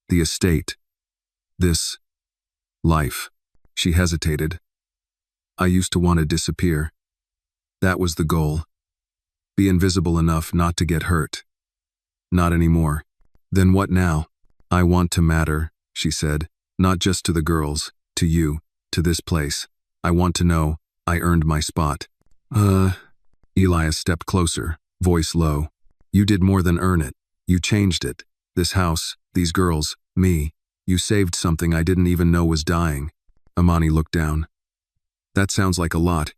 The estate. This. Life. She hesitated. I used to want to disappear. That was the goal. Be invisible enough not to get hurt. Not anymore. Then what now? I want to matter, she said, not just to the girls, to you, to this place. I want to know I earned my spot. Elias stepped closer, voice low. You did more than earn it. You changed it. This house, these girls, me. You saved something I didn't even know was dying. Amani looked down. That sounds like a lot.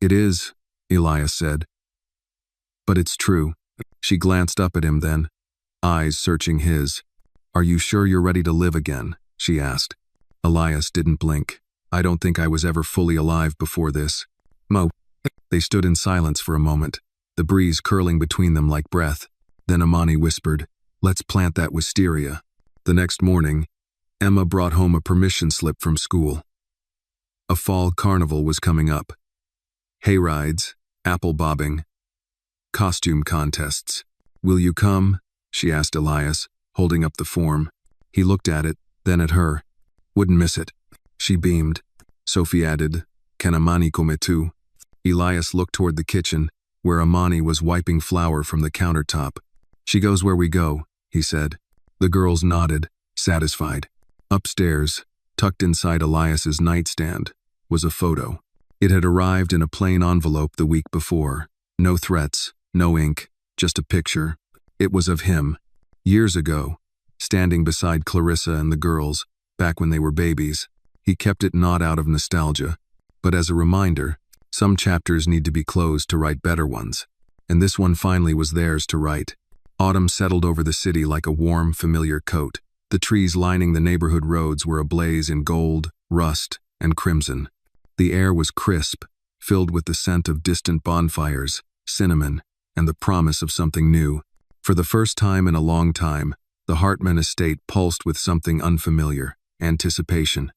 It is, Elias said. But it's true. She glanced up at him then, eyes searching his. Are you sure you're ready to live again? She asked. Elias didn't blink. I don't think I was ever fully alive before this. Mo. They stood in silence for a moment, the breeze curling between them like breath. Then Amani whispered, let's plant that wisteria. The next morning, Emma brought home a permission slip from school. A fall carnival was coming up. Hay rides, apple bobbing, costume contests. Will you come? She asked Elias, holding up the form. He looked at it, then at her. Wouldn't miss it. She beamed. Sophie added, Can Amani come too? Elias looked toward the kitchen, where Amani was wiping flour from the countertop. She goes where we go, he said. The girls nodded, satisfied. Upstairs, tucked inside Elias's nightstand, was a photo. It had arrived in a plain envelope the week before. No threats, no ink, just a picture. It was of him, years ago, standing beside Clarissa and the girls, back when they were babies. He kept it not out of nostalgia, but as a reminder, some chapters need to be closed to write better ones. And this one finally was theirs to write. Autumn settled over the city like a warm, familiar coat. The trees lining the neighborhood roads were ablaze in gold, rust, and crimson. The air was crisp, filled with the scent of distant bonfires, cinnamon, and the promise of something new. For the first time in a long time, the Hartman estate pulsed with something unfamiliar, anticipation.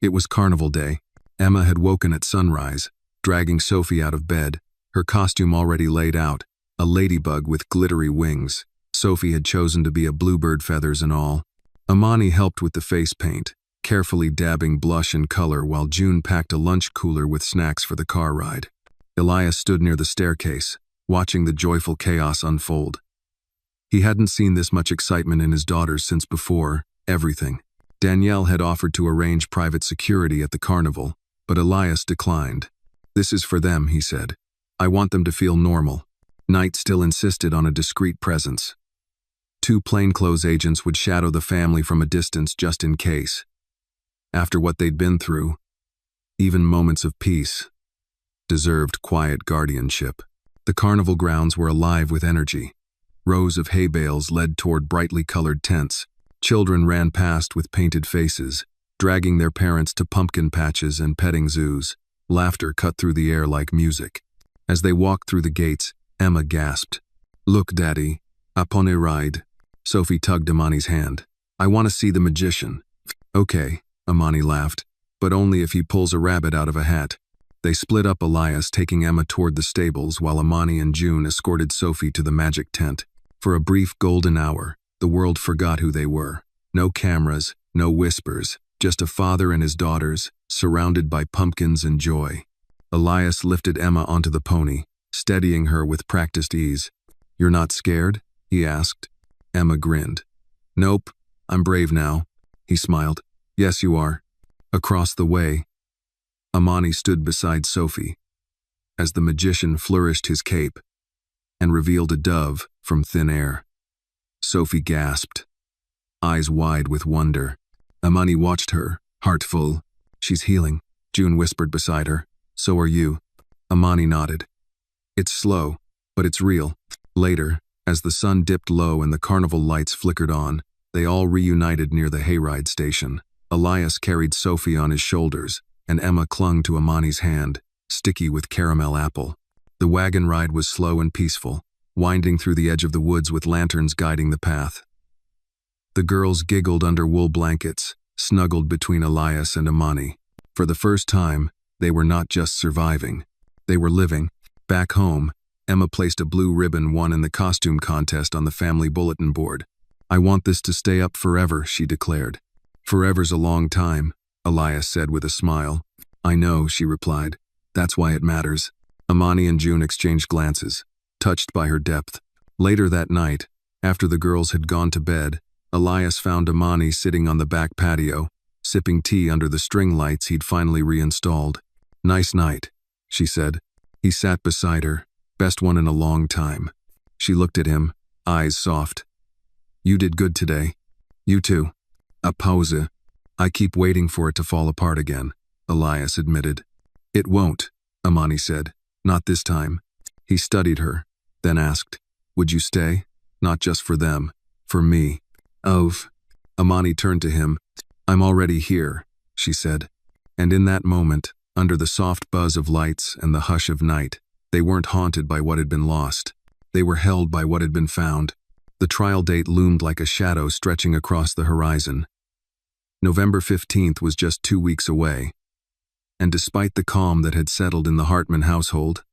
It was carnival day. Emma had woken at sunrise, dragging Sophie out of bed, her costume already laid out, a ladybug with glittery wings. Sophie had chosen to be a bluebird, feathers and all. Amani helped with the face paint, carefully dabbing blush and color while June packed a lunch cooler with snacks for the car ride. Elias stood near the staircase, watching the joyful chaos unfold. He hadn't seen this much excitement in his daughters since before everything. Danielle had offered to arrange private security at the carnival, but Elias declined. This is for them, he said. I want them to feel normal. Knight still insisted on a discreet presence. 2 plainclothes agents would shadow the family from a distance just in case. After what they'd been through, even moments of peace deserved quiet guardianship. The carnival grounds were alive with energy. Rows of hay bales led toward brightly colored tents. Children ran past with painted faces, dragging their parents to pumpkin patches and petting zoos. Laughter cut through the air like music. As they walked through the gates, Emma gasped. Look, Daddy, upon a ride. Sophie tugged Amani's hand. I want to see the magician. Okay, Amani laughed, but only if he pulls a rabbit out of a hat. They split up, Elias taking Emma toward the stables while Amani and June escorted Sophie to the magic tent. For a brief golden hour, the world forgot who they were. No cameras, no whispers, just a father and his daughters, surrounded by pumpkins and joy. Elias lifted Emma onto the pony, steadying her with practiced ease. "You're not scared?" he asked. Emma grinned. "Nope, I'm brave now," he smiled. "Yes, you are." Across the way, Amani stood beside Sophie as the magician flourished his cape and revealed a dove from thin air. Sophie gasped, eyes wide with wonder. Amani watched her, heart full. "She's healing," June whispered beside her. "So are you." Amani nodded. "It's slow, but it's real." Later, as the sun dipped low and the carnival lights flickered on, they all reunited near the hayride station. Elias carried Sophie on his shoulders, and Emma clung to Amani's hand, sticky with caramel apple. The wagon ride was slow and peaceful, winding through the edge of the woods with lanterns guiding the path. The girls giggled under wool blankets, snuggled between Elias and Amani. For the first time, they were not just surviving. They were living. Back home, Emma placed a blue ribbon won in the costume contest on the family bulletin board. "I want this to stay up forever," she declared. "Forever's a long time," Elias said with a smile. "I know," she replied. "That's why it matters." Amani and June exchanged glances, touched by her depth. Later that night, after the girls had gone to bed, Elias found Amani sitting on the back patio, sipping tea under the string lights he'd finally reinstalled. "Nice night," she said. He sat beside her, best one in a long time. She looked at him, eyes soft. "You did good today." "You too." A pause. "I keep waiting for it to fall apart again," Elias admitted. "It won't," Amani said. "Not this time." He studied her, then asked, "Would you stay? Not just for them, for me." "Oh." Amani turned to him. "I'm already here," she said. And in that moment, under the soft buzz of lights and the hush of night, they weren't haunted by what had been lost. They were held by what had been found. The trial date loomed like a shadow stretching across the horizon. November 15th was just 2 weeks away. And despite the calm that had settled in the Hartman household,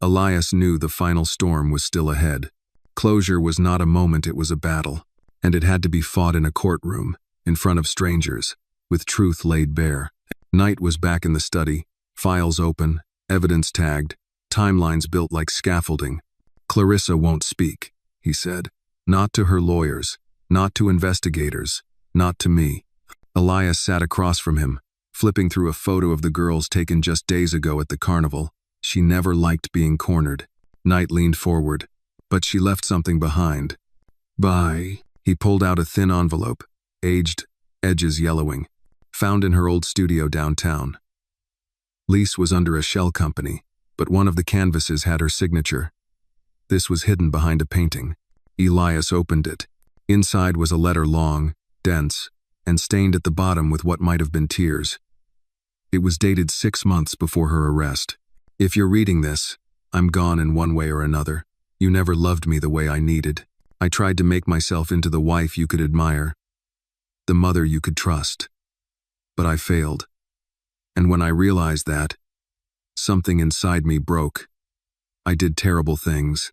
Elias knew the final storm was still ahead. Closure was not a moment, it was a battle. And it had to be fought in a courtroom, in front of strangers, with truth laid bare. Night was back in the study, files open, evidence tagged, timelines built like scaffolding. "Clarissa won't speak," he said. "Not to her lawyers, not to investigators, not to me." Elias sat across from him, flipping through a photo of the girls taken just days ago at the carnival. She never liked being cornered. Night leaned forward, but she left something behind. "Bye." He pulled out a thin envelope, aged, edges yellowing, found in her old studio downtown. Lease was under a shell company, but one of the canvases had her signature. This was hidden behind a painting. Elias opened it. Inside was a letter long, dense, and stained at the bottom with what might have been tears. It was dated 6 months before her arrest. "If you're reading this, I'm gone in one way or another. You never loved me the way I needed. I tried to make myself into the wife you could admire, the mother you could trust. But I failed. And when I realized that, something inside me broke. I did terrible things.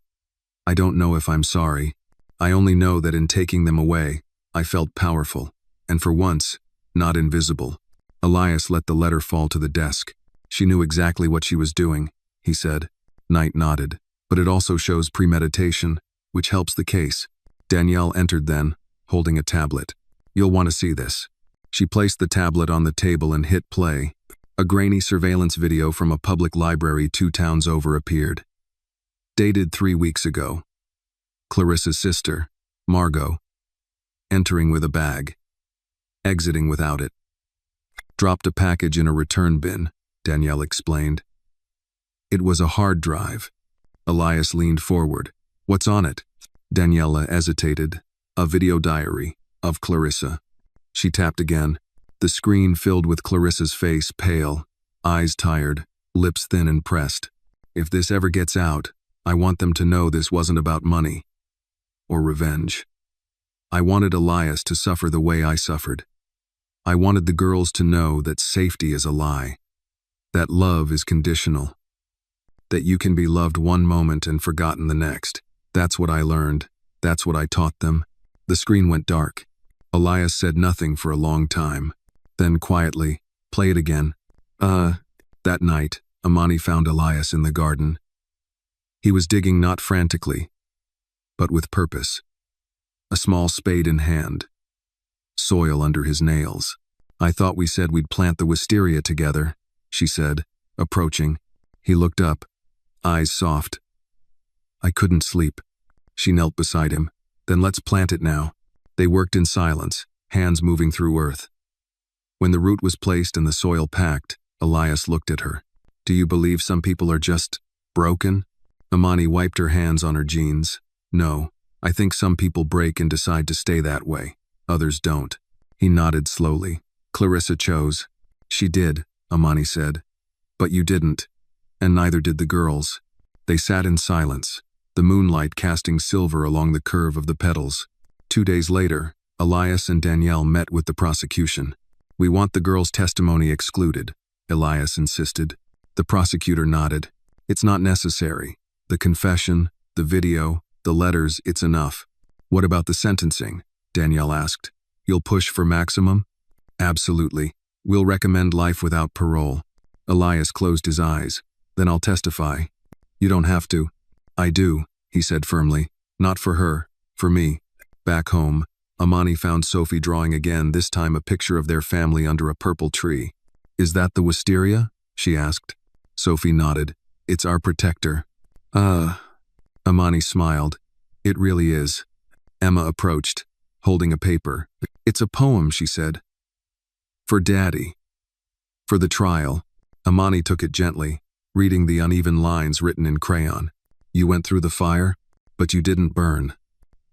I don't know if I'm sorry. I only know that in taking them away, I felt powerful, and for once, not invisible." Elias let the letter fall to the desk. "She knew exactly what she was doing," he said. Knight nodded. "But it also shows premeditation, which helps the case." Danielle entered then, holding a tablet. "You'll want to see this." She placed the tablet on the table and hit play. A grainy surveillance video from a public library 2 towns over appeared. Dated 3 weeks ago. Clarissa's sister, Margot, entering with a bag, exiting without it. "Dropped a package in a return bin," Danielle explained. It was a hard drive. Elias leaned forward. "What's on it?" Daniela hesitated. "A video diary of Clarissa." She tapped again. The screen filled with Clarissa's face, pale, eyes tired, lips thin and pressed. "If this ever gets out, I want them to know this wasn't about money or revenge. I wanted Elias to suffer the way I suffered. I wanted the girls to know that safety is a lie, that love is conditional, that you can be loved one moment and forgotten the next. That's what I learned. That's what I taught them." The screen went dark. Elias said nothing for a long time. Then quietly, "Play it again." That night, Amani found Elias in the garden. He was digging not frantically, but with purpose. A small spade in hand, soil under his nails. "I thought we said we'd plant the wisteria together," she said, approaching. He looked up, eyes soft. "I couldn't sleep." She knelt beside him. "Then let's plant it now." They worked in silence, hands moving through earth. When the root was placed and the soil packed, Elias looked at her. "Do you believe some people are just broken?" Amani wiped her hands on her jeans. "No, I think some people break and decide to stay that way. Others don't." He nodded slowly. "Clarissa chose." "She did," Amani said. "But you didn't. And neither did the girls." They sat in silence, the moonlight casting silver along the curve of the petals. 2 days later, Elias and Danielle met with the prosecution. "We want the girls' testimony excluded," Elias insisted. The prosecutor nodded. "It's not necessary. The confession, the video, the letters, it's enough." "What about the sentencing?" Danielle asked. "You'll push for maximum?" "Absolutely. We'll recommend life without parole." Elias closed his eyes. "Then I'll testify." "You don't have to." "I do," he said firmly. "Not for her, for me." Back home, Amani found Sophie drawing again, this time a picture of their family under a purple tree. "Is that the wisteria?" she asked. Sophie nodded. "It's our protector." Amani smiled. "It really is." Emma approached, holding a paper. "It's a poem," she said. "For Daddy." "For the trial." Amani took it gently, reading the uneven lines written in crayon. "You went through the fire, but you didn't burn.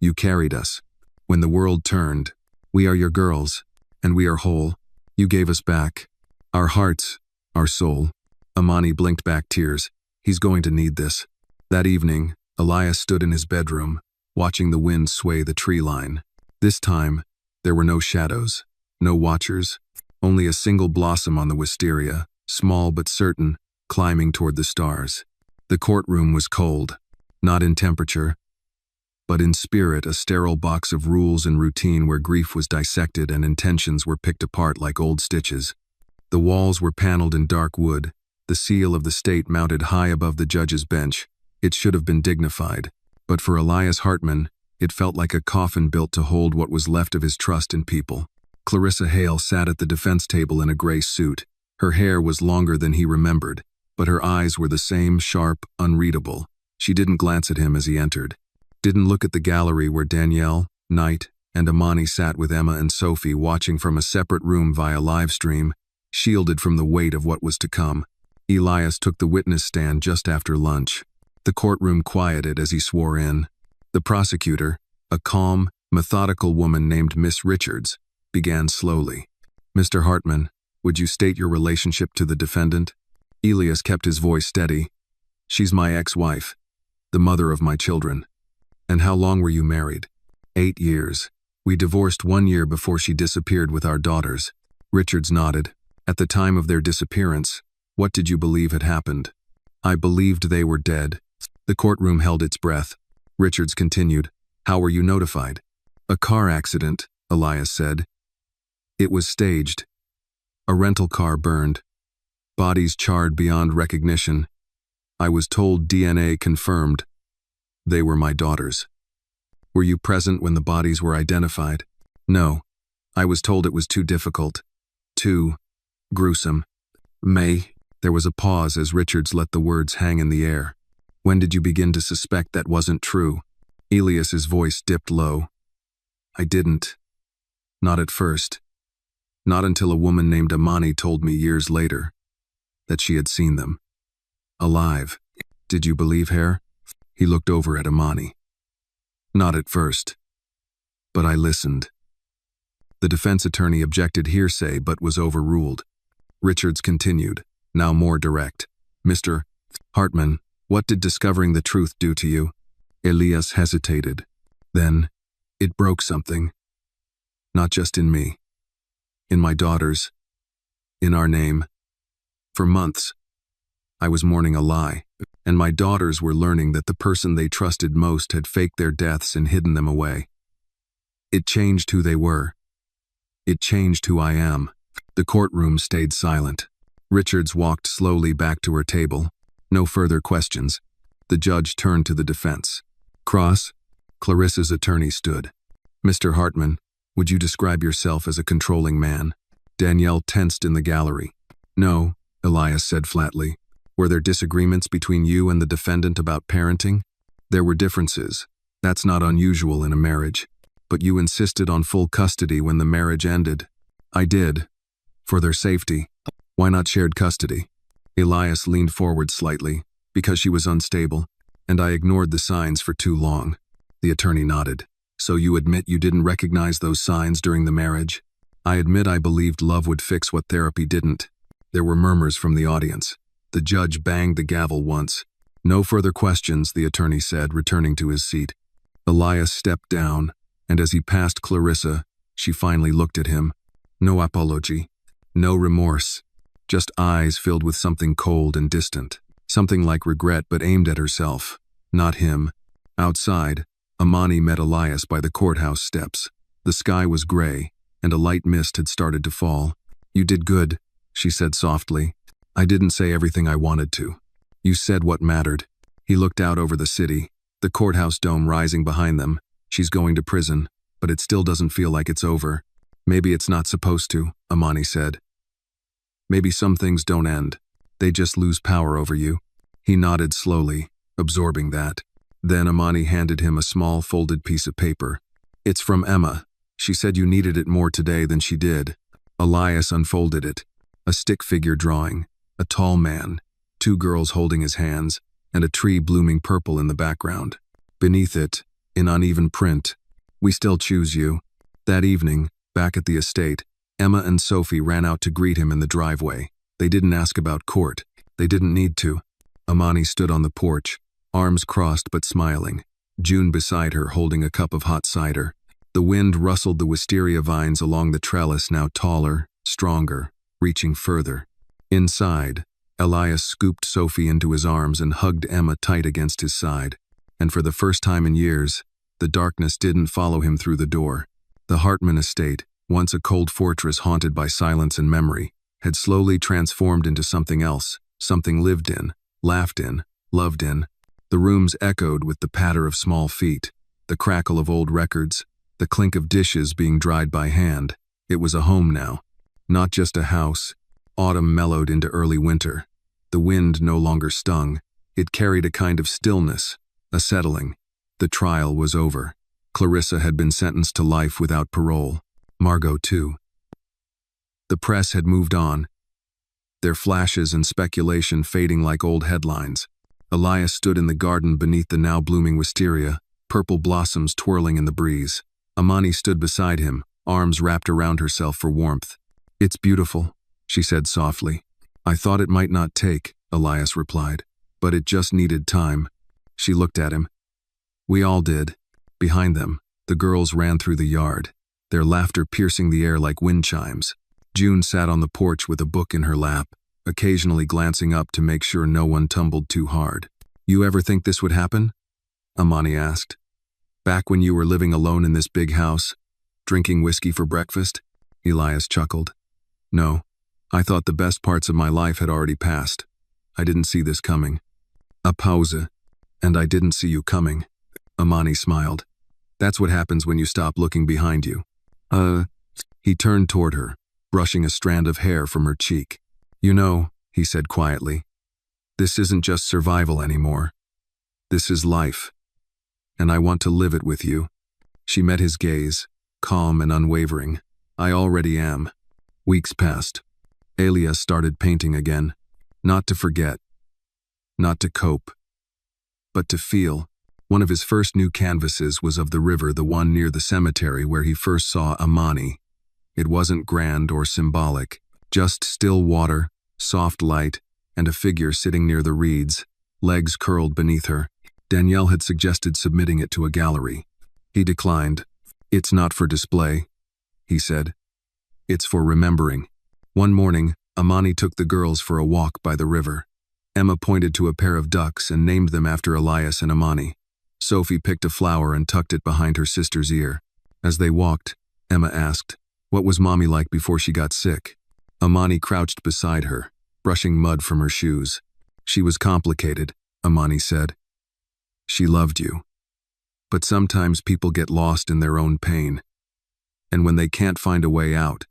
You carried us. When the world turned, we are your girls, and we are whole. You gave us back. Our hearts, our soul." Amani blinked back tears. He's going to need this. That evening, Elias stood in his bedroom, watching the wind sway the tree line. This time, there were no shadows, no watchers, only a single blossom on the wisteria, small but certain, climbing toward the stars. The courtroom was cold, not in temperature, but in spirit, a sterile box of rules and routine where grief was dissected and intentions were picked apart like old stitches. The walls were paneled in dark wood, the seal of the state mounted high above the judge's bench. It should have been dignified, but for Elias Hartman, it felt like a coffin built to hold what was left of his trust in people. Clarissa Hale sat at the defense table in a gray suit. Her hair was longer than he remembered, but her eyes were the same, sharp, unreadable. She didn't glance at him as he entered. Didn't look at the gallery where Danielle, Knight, and Amani sat with Emma and Sophie watching from a separate room via live stream, shielded from the weight of what was to come. Elias took the witness stand just after lunch. The courtroom quieted as he swore in. The prosecutor, a calm, methodical woman named Miss Richards, began slowly. "Mr. Hartman, would you state your relationship to the defendant?" Elias kept his voice steady. "She's my ex-wife, the mother of my children." "And how long were you married?" 8 years. We divorced 1 year before she disappeared with our daughters." Richards nodded. "At the time of their disappearance, what did you believe had happened?" "I believed they were dead." The courtroom held its breath. Richards continued. "How were you notified?" "A car accident," Elias said. "It was staged. A rental car burned. Bodies charred beyond recognition. I was told DNA confirmed. They were my daughters." "Were you present when the bodies were identified?" "No. I was told it was too difficult. Too gruesome." There was a pause as Richards let the words hang in the air. "When did you begin to suspect that wasn't true?" Elias's voice dipped low. "I didn't. Not at first. Not until a woman named Amani told me years later that she had seen them. Alive." "Did you believe her?" He looked over at Amani. "Not at first. But I listened." The defense attorney objected hearsay but was overruled. Richards continued, now more direct. "Mr. Hartman, what did discovering the truth do to you?" Elias hesitated. "Then, it broke something. Not just in me. In my daughters. In our name. For months, I was mourning a lie, and my daughters were learning that the person they trusted most had faked their deaths and hidden them away. It changed who they were. It changed who I am." The courtroom stayed silent. Richards walked slowly back to her table. No further questions. The judge turned to the defense. Cross, Clarissa's attorney stood. Mr. Hartman, would you describe yourself as a controlling man? Danielle tensed in the gallery. No, Elias said flatly. Were there disagreements between you and the defendant about parenting? There were differences. That's not unusual in a marriage. But you insisted on full custody when the marriage ended. I did. For their safety. Why not shared custody? Elias leaned forward slightly, because she was unstable, and I ignored the signs for too long. The attorney nodded. So you admit you didn't recognize those signs during the marriage? I admit I believed love would fix what therapy didn't. There were murmurs from the audience. The judge banged the gavel once. No further questions, the attorney said, returning to his seat. Elias stepped down, and as he passed Clarissa, she finally looked at him. No apology. No remorse. Just eyes filled with something cold and distant. Something like regret but aimed at herself. Not him. Outside, Amani met Elias by the courthouse steps. The sky was gray, and a light mist had started to fall. You did good, she said softly. I didn't say everything I wanted to. You said what mattered. He looked out over the city, the courthouse dome rising behind them. She's going to prison, but it still doesn't feel like it's over. Maybe it's not supposed to, Amani said. Maybe some things don't end. They just lose power over you. He nodded slowly, absorbing that. Then Amani handed him a small folded piece of paper. It's from Emma. She said you needed it more today than she did. Elias unfolded it. A stick figure drawing. A tall man. 2 girls holding his hands, and a tree blooming purple in the background. Beneath it, in uneven print, we still choose you. That evening, back at the estate, Emma and Sophie ran out to greet him in the driveway. They didn't ask about court. They didn't need to. Amani stood on the porch, arms crossed but smiling. June beside her holding a cup of hot cider. The wind rustled the wisteria vines along the trellis, now taller, stronger, reaching further. Inside, Elias scooped Sophie into his arms and hugged Emma tight against his side. And for the first time in years, the darkness didn't follow him through the door. The Hartman estate, once a cold fortress haunted by silence and memory, had slowly transformed into something else, something lived in, laughed in, loved in. The rooms echoed with the patter of small feet, the crackle of old records, the clink of dishes being dried by hand. It was a home now, not just a house. Autumn mellowed into early winter. The wind no longer stung. It carried a kind of stillness, a settling. The trial was over. Clarissa had been sentenced to life without parole. Margot, too. The press had moved on, their flashes and speculation fading like old headlines. Elias stood in the garden beneath the now blooming wisteria, purple blossoms twirling in the breeze. Amani stood beside him, arms wrapped around herself for warmth. It's beautiful, she said softly. I thought it might not take, Elias replied, but it just needed time. She looked at him. We all did. Behind them, the girls ran through the yard, their laughter piercing the air like wind chimes. June sat on the porch with a book in her lap, occasionally glancing up to make sure no one tumbled too hard. You ever think this would happen? Amani asked. Back when you were living alone in this big house, drinking whiskey for breakfast? Elias chuckled. No, I thought the best parts of my life had already passed. I didn't see this coming. A pause. And I didn't see you coming. Amani smiled. That's what happens when you stop looking behind you. He turned toward her, brushing a strand of hair from her cheek. You know, he said quietly, this isn't just survival anymore. This is life. And I want to live it with you. She met his gaze, calm and unwavering. I already am. Weeks passed. Elias started painting again. Not to forget. Not to cope. But to feel. One of his first new canvases was of the river, the one near the cemetery where he first saw Amani. It wasn't grand or symbolic, just still water, soft light, and a figure sitting near the reeds, legs curled beneath her. Danielle had suggested submitting it to a gallery. He declined. It's not for display, he said. It's for remembering. One morning, Amani took the girls for a walk by the river. Emma pointed to a pair of ducks and named them after Elias and Amani. Sophie picked a flower and tucked it behind her sister's ear. As they walked, Emma asked, what was Mommy like before she got sick? Amani crouched beside her, brushing mud from her shoes. She was complicated, Amani said. She loved you. But sometimes people get lost in their own pain, and when they can't find a way out,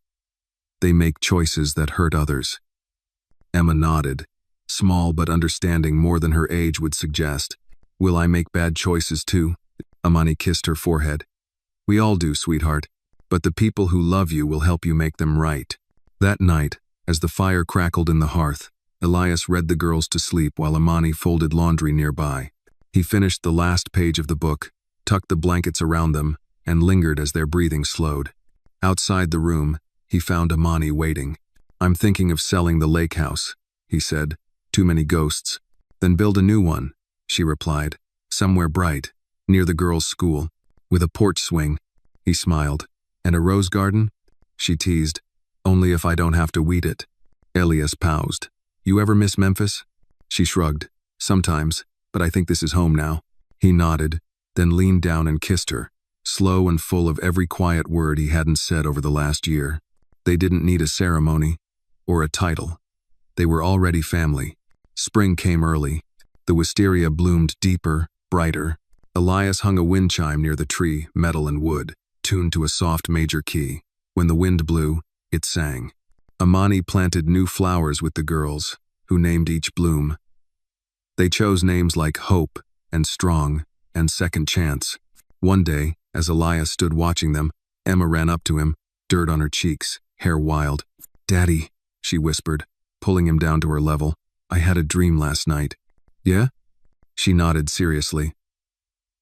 they make choices that hurt others. Emma nodded, small but understanding more than her age would suggest. Will I make bad choices too? Amani kissed her forehead. We all do, sweetheart, but the people who love you will help you make them right. That night, as the fire crackled in the hearth, Elias read the girls to sleep while Amani folded laundry nearby. He finished the last page of the book, tucked the blankets around them, and lingered as their breathing slowed. Outside the room, he found Amani waiting. I'm thinking of selling the lake house, he said. Too many ghosts. Then build a new one, she replied. Somewhere bright, near the girls' school, with a porch swing. He smiled. And a rose garden? She teased. Only if I don't have to weed it. Elias paused. You ever miss Memphis? She shrugged. Sometimes, but I think this is home now. He nodded, then leaned down and kissed her, slow and full of every quiet word he hadn't said over the last year. They didn't need a ceremony or a title. They were already family. Spring came early. The wisteria bloomed deeper, brighter. Elias hung a wind chime near the tree, metal and wood, tuned to a soft major key. When the wind blew, it sang. Amani planted new flowers with the girls, who named each bloom. They chose names like Hope and Strong and Second Chance. One day, as Elias stood watching them, Emma ran up to him, dirt on her cheeks, hair wild. Daddy, she whispered, pulling him down to her level. I had a dream last night. Yeah? She nodded seriously.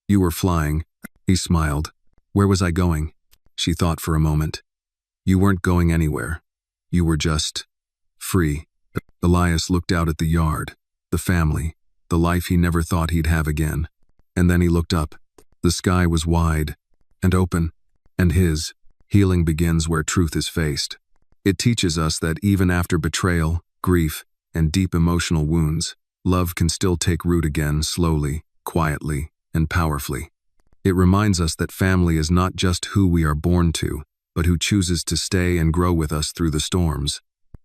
You were flying. He smiled. Where was I going? She thought for a moment. You weren't going anywhere. You were just free. Elias looked out at the yard, the family, the life he never thought he'd have again. And then he looked up. The sky was wide and open, and his healing begins where truth is faced. It teaches us that even after betrayal, grief, and deep emotional wounds, love can still take root again slowly, quietly, and powerfully. It reminds us that family is not just who we are born to, but who chooses to stay and grow with us through the storms.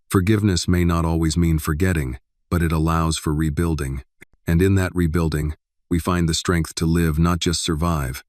Forgiveness may not always mean forgetting, but it allows for rebuilding. And in that rebuilding, we find the strength to live, not just survive.